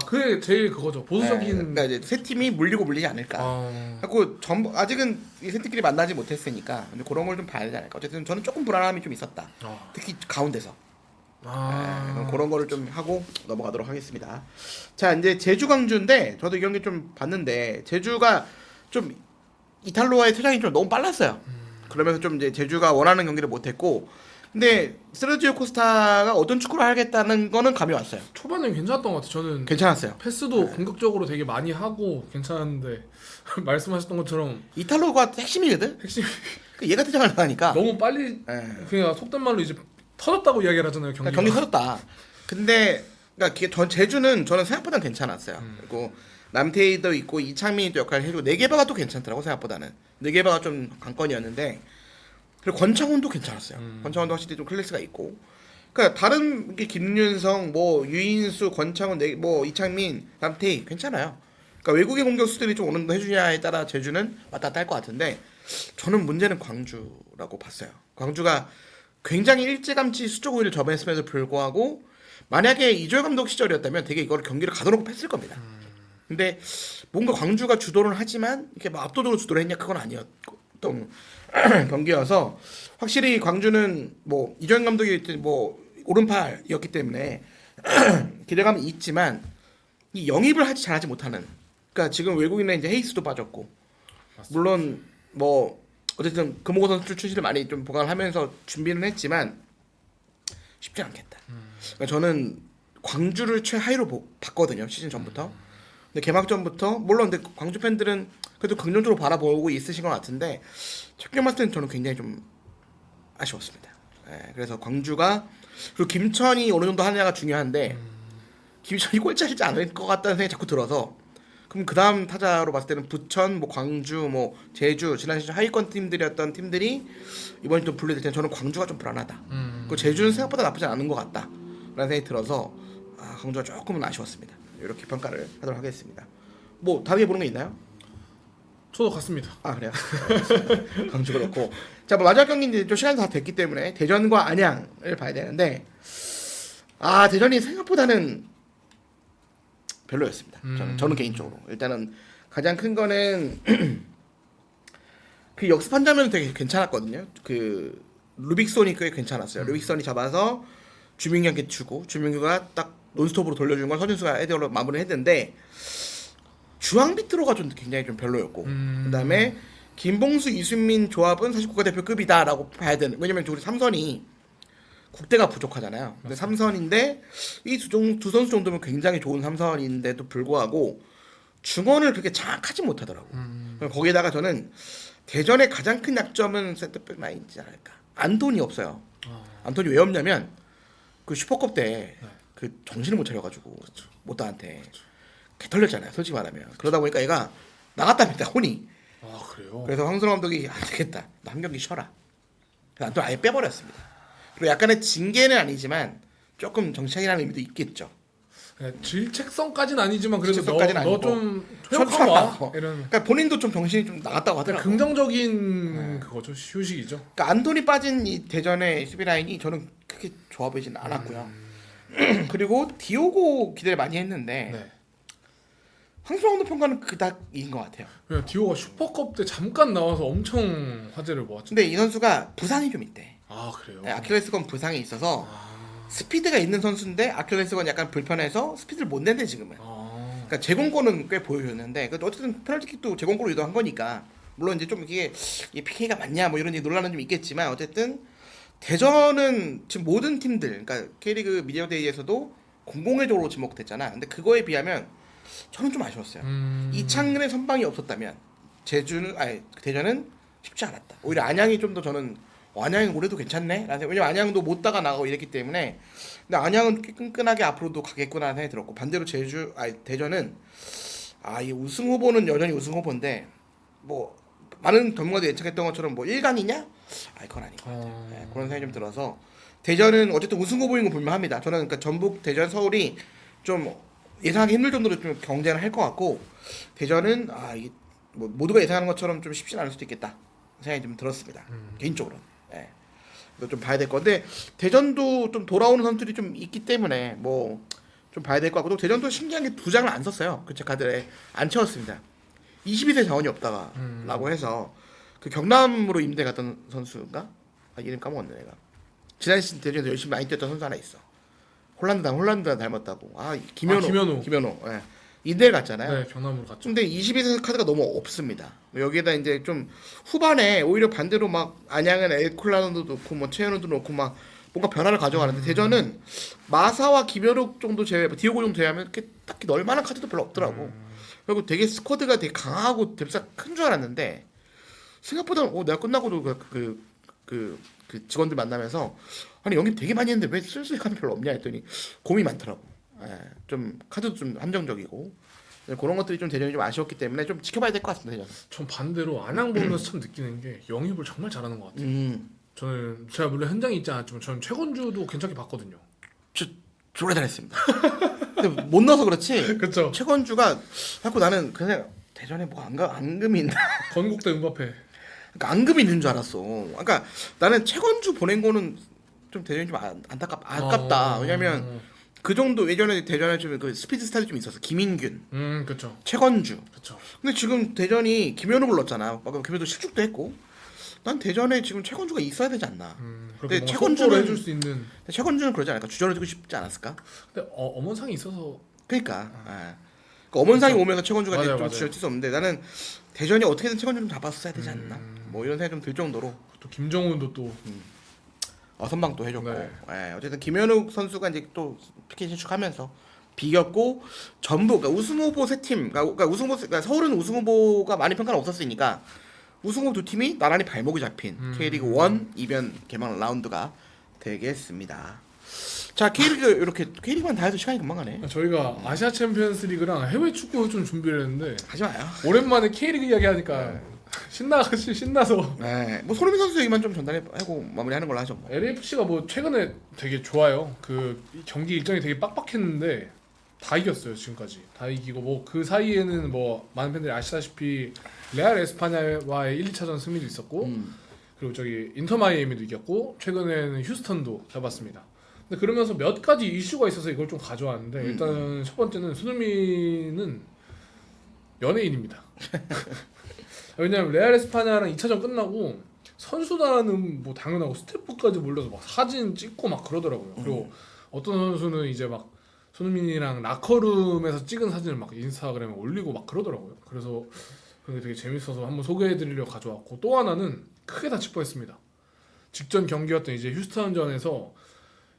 그게 제일 그거죠. 보수적인. 그러니까 이제 세 팀이 물리고 물리지 않을까. 그리고 전북 아직은 이 세 팀끼리 만나지 못했으니까 근데 그런 걸 좀 봐야 되지 않을까. 어쨌든 저는 조금 불안함이 좀 있었다. 특히 가운데서. 그런 거를 좀 하고 넘어가도록 하겠습니다. 자, 이제 제주 광주인데 저도 이 경기 좀 봤는데 제주가 좀 이탈로와의 퇴장이 좀 너무 빨랐어요. 그러면서 좀 이제 제주가 원하는 경기를 못했고, 근데 세르지오 코스타가 어떤 축구를 하겠다는 거는 감이 왔어요. 초반엔 괜찮았던 것 같아요. 저는 괜찮았어요. 패스도 공격적으로 되게 많이 하고 괜찮았는데 말씀하셨던 것처럼 이탈로가 핵심이거든. 얘가 퇴장을 하니까 너무 빨리 그냥 속된 말로 이제 터졌다고 이야기를 하잖아요. 경기 터졌다. 근데 그러니까 제주는 저는 생각보다 괜찮았어요. 그리고 남태희도 있고 이창민이도 역할을 해주고 네게바가 또 괜찮더라고 생각보다는. 네게바가 좀 관건이었는데 그리고 권창훈도 괜찮았어요. 권창훈도 확실히 좀 클래스가 있고 그러니까 다른 게 김윤성, 뭐 유인수, 권창훈, 뭐 이창민, 남태희 괜찮아요. 그러니까 외국인 공격수들이 좀 어느 정도 해주냐에 따라 제주는 왔다 갔다 할 것 같은데 저는 문제는 광주라고 봤어요. 광주가 굉장히 일찌감치 수적 우위를 점했음에도 불구하고 만약에 이조열 감독 시절이었다면 되게 이걸 경기를 가둬놓고 했을 겁니다. 근데 뭔가 광주가 주도를 하지만 이렇게 막 압도적으로 주도를 했냐 그건 아니었던 경기여서 확실히 광주는 뭐 이조열 감독이 뭐 오른팔이었기 때문에 기대감이 있지만 이 영입을 잘하지 못하는. 그러니까 지금 외국인은 이제 헤이스도 빠졌고 물론 뭐 어쨌든 금호고 선수 출시를 많이 좀 보강을 하면서 준비는 했지만 쉽지 않겠다. 그러니까 저는 광주를 최하위로 봤거든요 시즌 전부터. 근데 개막전부터 물론 근데 광주 팬들은 그래도 긍정적으로 바라보고 있으신 것 같은데 첫 경기 봤을 때는 저는 굉장히 좀 아쉬웠습니다. 예, 그래서 광주가 그리고 김천이 어느 정도 하느냐가 중요한데 김천이 골짜리지 않을 것 같다는 생각이 자꾸 들어서 그럼 그 다음 타자로 봤을 때는 부천, 뭐 광주, 뭐 제주 지난 시즌 하위권 팀들이었던 팀들이 이번에 좀 분리될 때는 저는 광주가 좀 불안하다. 그 제주는 생각보다 나쁘지 않은 것 같다라는 생각이 들어서 광주가 조금은 아쉬웠습니다. 이렇게 평가를 하도록 하겠습니다. 뭐 다르게 보는 게 있나요? 저도 같습니다. 아 그래요? 광주 그렇고 자, 뭐 마지막 경기 이제 좀 시간이 다 됐기 때문에 대전과 안양을 봐야 되는데 대전이 생각보다는 별로였습니다. 저는 개인적으로 일단은 가장 큰 거는 그 역습한 장면은 되게 괜찮았거든요. 그 루빅손이 꽤 괜찮았어요. 루빅손이 잡아서 주민규한테 주고 주민규가 딱 논스톱으로 돌려준 건 서준수가 헤더로 마무리했는데 중앙 비트로가 좀 굉장히 좀 별로였고 그다음에 김봉수 이순민 조합은 사실 국가대표급이다라고 봐야 되는. 왜냐면 우리 삼선이 국대가 부족하잖아요. 근데 삼선인데 이 두 선수 정도면 굉장히 좋은 삼선인데도 불구하고 중원을 그렇게 장악하지 못하더라고. 거기에다가 저는 대전의 가장 큰 약점은 센터백 라인이지 않을까. 안톤이 없어요. 안톤이 왜 없냐면 그 슈퍼컵 때 그 정신을 못 차려가지고 못다한테 개털렸잖아요. 솔직히 말하면. 그러다 보니까 얘가 나갔답니다. 혼이. 아 그래요? 그래서 황선홍 감독이 안 되겠다. 너 한 경기 쉬어라. 그래서 안톤 아예 빼버렸습니다. 그리고 약간의 징계는 아니지만 조금 정치적이라는 의미도 있겠죠. 질책성까지는 아니지만 그래도 질책성까지는 너 좀 회복하고 와. 이런. 그러니까 본인도 좀 정신이 좀 나갔다고 하더라고요. 긍정적인 그거죠. 휴식이죠. 그러니까 안톤이 빠진 이 대전의 수비 라인이 저는 크게 좋아 보이진 않았고요. 그리고 디오고 기대를 많이 했는데 네. 황선홍 감독 평가는 그닥인 것 같아요. 그냥 디오가 슈퍼컵 때 잠깐 나와서 엄청 화제를 모았죠. 근데 이 선수가 부상이 좀 있대. 아 그래요? 네, 아킬레스건 부상이 있어서 스피드가 있는 선수인데 아킬레스건 약간 불편해서 스피드를 못 낸대 지금은. 그러니까 제공권은 꽤 보여줬는데 그 어쨌든 페널티킥도 제공권으로 유도한 거니까 물론 이제 좀 이게 PK가 맞냐 뭐 이런 논란은 좀 있겠지만 어쨌든 대전은 지금 모든 팀들 그러니까 K리그 미디어데이에서도 공공의적으로 지목됐잖아. 근데 그거에 비하면 저는 좀 아쉬웠어요. 이창근의 선방이 없었다면 대전은 쉽지 않았다. 오히려 안양이 좀 더 저는 안양이 올해도 괜찮네? 왜냐면 안양도 못 다가 나가고 이랬기 때문에 근데 안양은 꽤 끈끈하게 앞으로도 가겠구나 생각이 들었고 반대로 대전은 이 우승 후보는 여전히 우승 후보인데 뭐 많은 전문가들이 예측했던 것처럼 뭐 1강이냐? 그건 아닌 것 같아요. 네, 그런 생각이 좀 들어서 대전은 어쨌든 우승 후보인 건 분명합니다. 저는 그러니까 전북, 대전, 서울이 좀 예상하기 힘들 정도로 좀 경쟁을 할 것 같고 대전은 이게 뭐 모두가 예상하는 것처럼 좀 쉽지 않을 수도 있겠다 생각이 좀 들었습니다. 개인적으로. 네. 좀 봐야 될 건데 대전도 좀 돌아오는 선수들이 좀 있기 때문에 뭐 좀 봐야 될 것 같고 또 대전도 신기한 게 2장을 안 썼어요. 그 제 카드에 안 채웠습니다. 22세 자원이 없다라고 해서 그 경남으로 임대 갔던 선수인가? 이름 까먹었네 내가. 지난 시즌 대전에서 열심히 많이 뛰었던 선수 하나 있어. 홀란드 닮았다고. 김현호. 예. 임대 갔잖아요. 네, 경남으로 갔죠. 근데 22세 카드가 너무 없습니다. 여기에다 이제 좀 후반에 오히려 반대로 막 안양은 엘콜라노도 놓고 뭐 최현우도 놓고 막 뭔가 변화를 가져가는데 대전은 마사와 김현욱 정도 디오고 정도 제외하면 딱히 넣을 만한 카드도 별로 없더라고. 그리고 되게 스쿼드가 되게 강하고 뎁스가 큰 줄 알았는데 생각보다 내가 끝나고도 그 직원들 만나면서 아니 영입 되게 많이 했는데 왜 쓸쓸한 카드 별로 없냐 했더니 고민이 많더라고. 좀 카드도 좀 한정적이고 그런 것들이 좀 대전이 좀 아쉬웠기 때문에 좀 지켜봐야 될 것 같습니다. 대전. 전 반대로 안양 보면서 참 느끼는 게 영입을 정말 잘하는 것 같아요. 저는 제가 물론 현장에 있지 않았지만 저는 최건주도 괜찮게 봤거든요. 졸라 잘했습니다. 근데 못 넣어서 그렇지. 그렇죠. 최건주가 자꾸 나는 그냥 대전에 뭐 앙금이 있나? 건국대 음바페. 그러니까 앙금이 있는 줄 알았어. 그러니까 나는 최건주 보낸 거는 좀 대전이 좀 아깝다. 왜냐면 그 정도 예전에 대전에 좀 그 스피드 스타일이 좀 있었어. 김인균, 그렇죠. 최건주. 그렇죠. 근데 지금 대전이 김현욱을 넣었잖아. 김현욱 실축도 했고. 난 대전에 지금 최건주가 있어야 되지 않나. 그렇게 근데 최건주를 해줄 수 있는. 근데 최건주는 그러지 않을까? 주전을 두고 싶지 않았을까? 근데 엄원상이 있어서. 그러니까. 예. 그러니까 엄원상이 그렇죠. 오면서 최건주가 이제 맞아요, 좀 맞아요. 주저뛸 수 없는데 나는 대전이 어떻게든 최건주 좀 잡았어야 되지 않나. 뭐 이런 생각이 좀 들 정도로. 또 김정훈도 또. 선방도 해줬고. 네. 예. 어쨌든 김현욱 선수가 이제 또 PK 신축하면서 비겼고 전부 그러니까 우승 후보 세 팀, 그러니까 서울은 우승 후보가 많이 평가는 없었으니까 우승 후보 두 팀이 나란히 발목이 잡힌 K리그 1 이변 개막 라운드가 되겠습니다. 자, K리그 이렇게 K리그만 다 해도 시간이 금방 가네. 저희가 아시아 챔피언스리그랑 해외 축구 좀 준비를 했는데 하지 마요. 오랜만에 K리그 이야기하니까 신나서. 네, 뭐 손흥민 선수 얘기만 좀 전달하고 마무리하는 걸로 하죠. 뭐. LAFC가 뭐 최근에 되게 좋아요. 그 경기 일정이 되게 빡빡했는데 다 이겼어요. 지금까지 다 이기고 뭐 그 사이에는 뭐 많은 팬들이 아시다시피 레알 에스파냐와의 1, 2차전 승리도 있었고 그리고 저기 인터 마이애미도 이겼고 최근에는 휴스턴도 잡았습니다. 근데 그러면서 몇 가지 이슈가 있어서 이걸 좀 가져왔는데 일단 첫 번째는 손흥민은 연예인입니다. 왜냐면 레알 에스파냐랑 2차전 끝나고 선수단은 뭐 당연하고 스태프까지 몰려서 막 사진 찍고 막 그러더라고요. 그리고 어떤 선수는 이제 막 손흥민이랑 라커룸에서 찍은 사진을 막 인스타그램에 올리고 막 그러더라고요. 그래서 그게 되게 재밌어서 한번 소개해드리려고 가져왔고 또 하나는 크게 다칠 뻔했습니다. 직전 경기였던 이제 휴스턴전에서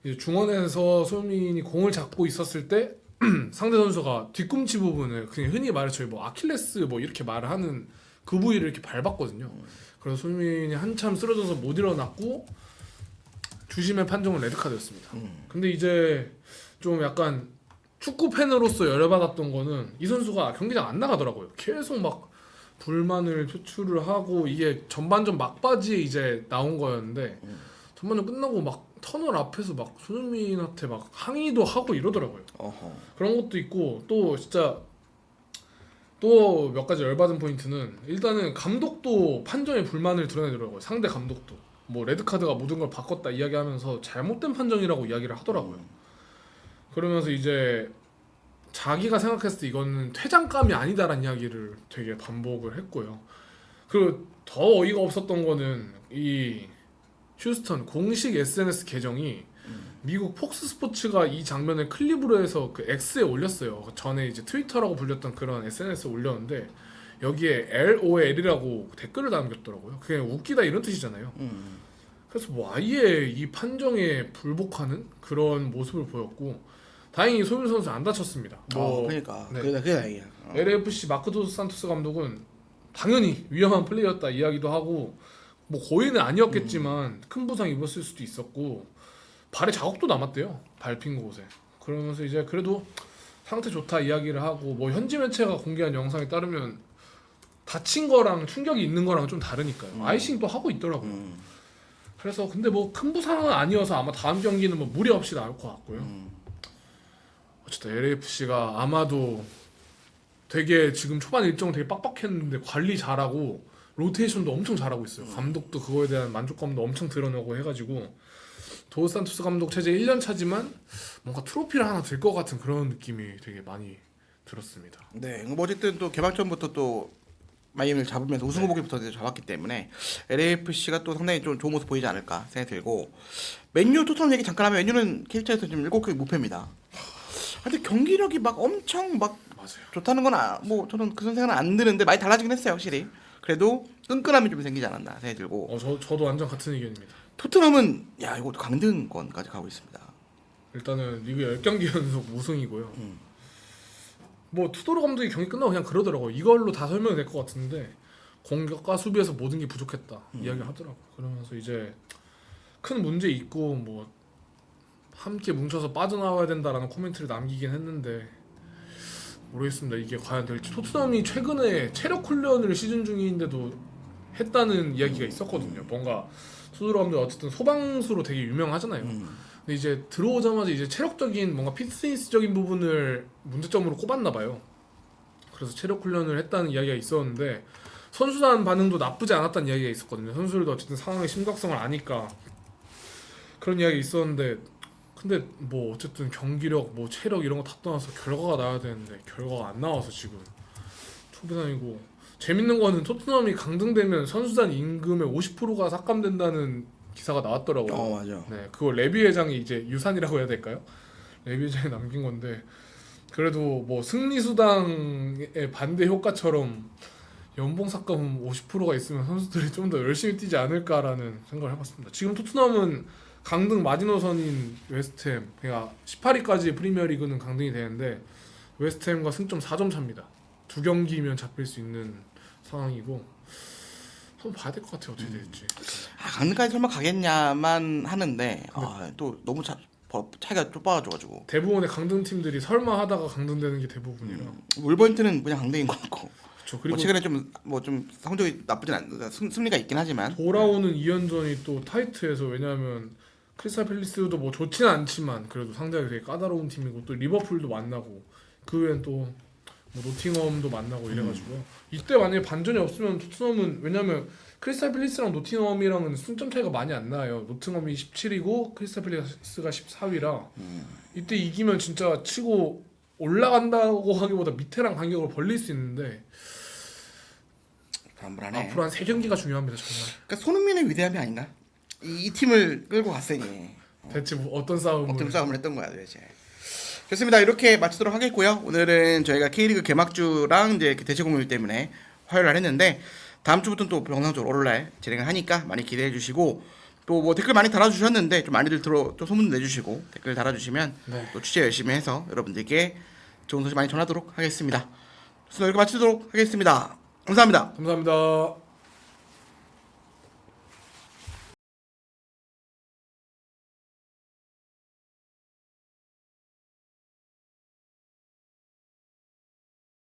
이제 중원에서 손흥민이 공을 잡고 있었을 때 상대 선수가 뒤꿈치 부분을 그냥 흔히 말해 저희 뭐 아킬레스 뭐 이렇게 말을 하는 그 부위를 이렇게 밟았거든요. 그래서 손흥민이 한참 쓰러져서 못 일어났고 주심의 판정은 레드카드였습니다. 근데 이제 좀 약간 축구 팬으로서 열받았던 거는 이 선수가 경기장 안 나가더라고요. 계속 막 불만을 표출을 하고 이게 전반전 막바지에 이제 나온 거였는데 전반전 끝나고 막 터널 앞에서 막 손흥민한테 막 항의도 하고 이러더라고요. 그런 것도 있고 또 진짜 또 몇 가지 열받은 포인트는 일단은 감독도 판정에 불만을 드러내더라고요. 상대 감독도 뭐 레드카드가 모든 걸 바꿨다 이야기하면서 잘못된 판정이라고 이야기를 하더라고요. 그러면서 이제 자기가 생각했을 때 이거는 퇴장감이 아니다라는 이야기를 되게 반복을 했고요. 그리고 더 어이가 없었던 거는 이 휴스턴 공식 SNS 계정이 미국 폭스 스포츠가 이 장면을 클립으로 해서 그 X에 올렸어요. 전에 이제 트위터라고 불렸던 그런 SNS에 올렸는데 여기에 LOL이라고 댓글을 남겼더라고요. 그게 웃기다 이런 뜻이잖아요. 그래서 뭐 아예 이 판정에 불복하는 그런 모습을 보였고 다행히 손흥민 선수 안 다쳤습니다. 그러니까 네. 그게 다행이야. LAFC 마크 도스 산토스 감독은 당연히 위험한 플레이였다 이야기도 하고 뭐 고의는 아니었겠지만 큰 부상 입었을 수도 있었고 발에 자국도 남았대요. 밟힌 곳에. 그러면서 이제 그래도 상태 좋다 이야기를 하고 뭐 현지 매체가 공개한 영상에 따르면 다친 거랑 충격이 있는 거랑 좀 다르니까요. 아이싱도 하고 있더라고요. 그래서 근데 뭐 큰 부상은 아니어서 아마 다음 경기는 뭐 무리 없이 나올 것 같고요. 어쨌든 LAFC가 아마도 되게 지금 초반 일정 되게 빡빡했는데 관리 잘하고 로테이션도 엄청 잘하고 있어요. 감독도 그거에 대한 만족감도 엄청 드러내고 해가지고 도스 산토스 감독 체제 1년 차지만 뭔가 트로피를 하나 들 것 같은 그런 느낌이 되게 많이 들었습니다. 네, 뭐 어쨌든 또 개막전부터 또 마이애미를 잡으면서 우승 후보기부터 잡았기 때문에 LAFC가 또 상당히 좀 좋은 모습 보이지 않을까 생각이 들고 맨유 토트넘 얘기 잠깐 하면 맨유는 K리그에서 지금 7경기 무패입니다. 근데 경기력이 막 엄청 막 맞아요. 좋다는 건 뭐 저는 그 생각은 안 드는데 많이 달라지긴 했어요 확실히. 그래도 끈끈함이 좀 생기지 않았나 생각이 들고 저도 완전 같은 의견입니다. 토트넘은 야 이거 강등권까지 가고 있습니다. 일단은 리그 10경기 연속 우승이고요. 뭐 투도르 감독이 경기 끝나고 그냥 그러더라고요. 이걸로 다 설명이 될 것 같은데 공격과 수비에서 모든 게 부족했다 이야기를 하더라고요. 그러면서 이제 큰 문제 있고 뭐 함께 뭉쳐서 빠져나와야 된다라는 코멘트를 남기긴 했는데 모르겠습니다. 이게 과연 될지. 토트넘이 최근에 체력 훈련을 시즌 중인데도 했다는 이야기가 있었거든요. 뭔가 수두로 감독이 어쨌든 소방수로 되게 유명하잖아요. 근데 이제 들어오자마자 이제 체력적인 뭔가 피트니스적인 부분을 문제점으로 꼽았나 봐요. 그래서 체력 훈련을 했다는 이야기가 있었는데 선수단 반응도 나쁘지 않았다는 이야기가 있었거든요. 선수들도 어쨌든 상황의 심각성을 아니까 그런 이야기 있었는데 근데 뭐 어쨌든 경기력, 뭐 체력 이런 거 다 떠나서 결과가 나와야 되는데 결과가 안 나와서 지금 초배단이고 재밌는 거는 토트넘이 강등되면 선수단 임금의 50%가 삭감된다는 기사가 나왔더라고요. 맞아. 네, 그거 레비 회장이 이제 유산이라고 해야 될까요? 레비 회장이 남긴 건데 그래도 뭐 승리 수당의 반대 효과처럼 연봉 삭감 50%가 있으면 선수들이 좀 더 열심히 뛰지 않을까라는 생각을 해봤습니다. 지금 토트넘은 강등 마지노선인 웨스트햄, 그러니까 18위까지 프리미어리그는 강등이 되는데 웨스트햄과 승점 4점 차입니다. 두 경기면 잡힐 수 있는 상황이고 한번 봐야 될 것 같아요. 어떻게 될지. 강등까지 설마 가겠냐만 하는데 또 너무 차이가 좁아져가지고 대부분의 강등 팀들이 설마 하다가 강등되는 게 대부분이라. 울버햄튼은 그냥 강등인 것 같고. 그렇죠. 그리고 최근에 좀 성적이 나쁘진 않, 승리가 있긴 하지만 돌아오는 2연전이 또 타이트해서 왜냐하면 크리스탈 팰리스도 뭐 좋지는 않지만 그래도 상대가 되게 까다로운 팀이고 또 리버풀도 만나고 그 외엔 또 뭐 노팅엄도 만나고 이래가지고 이때 만약에 반전이 없으면 토트넘은 왜냐면 크리스탈 팰리스랑 노팅엄이랑은 승점 차이가 많이 안 나요. 노팅엄이 17위고 크리스탈 팰리스가 14위라 이때 이기면 진짜 치고 올라간다고 하기보다 밑에랑 간격을 벌릴 수 있는데 불안불안해. 앞으로 한 3경기가 중요합니다 정말. 그러니까 손흥민의 위대함이 아닌가? 이 팀을 끌고 갔으니 대체 뭐 어떤 싸움을 했던 거야 도대체. 좋습니다. 이렇게 마치도록 하겠고요. 오늘은 저희가 K리그 개막주랑 이제 대체 공휴일 때문에 화요일 날 했는데 다음 주부터는 또 정상적으로 월요일 날 진행을 하니까 많이 기대해 주시고 또 뭐 댓글 많이 달아주셨는데 좀 많이들 또 소문 내주시고 댓글 달아주시면 또 취재 열심히 해서 여러분들께 좋은 소식 많이 전하도록 하겠습니다. 그래서 여기서 마치도록 하겠습니다. 감사합니다. 감사합니다.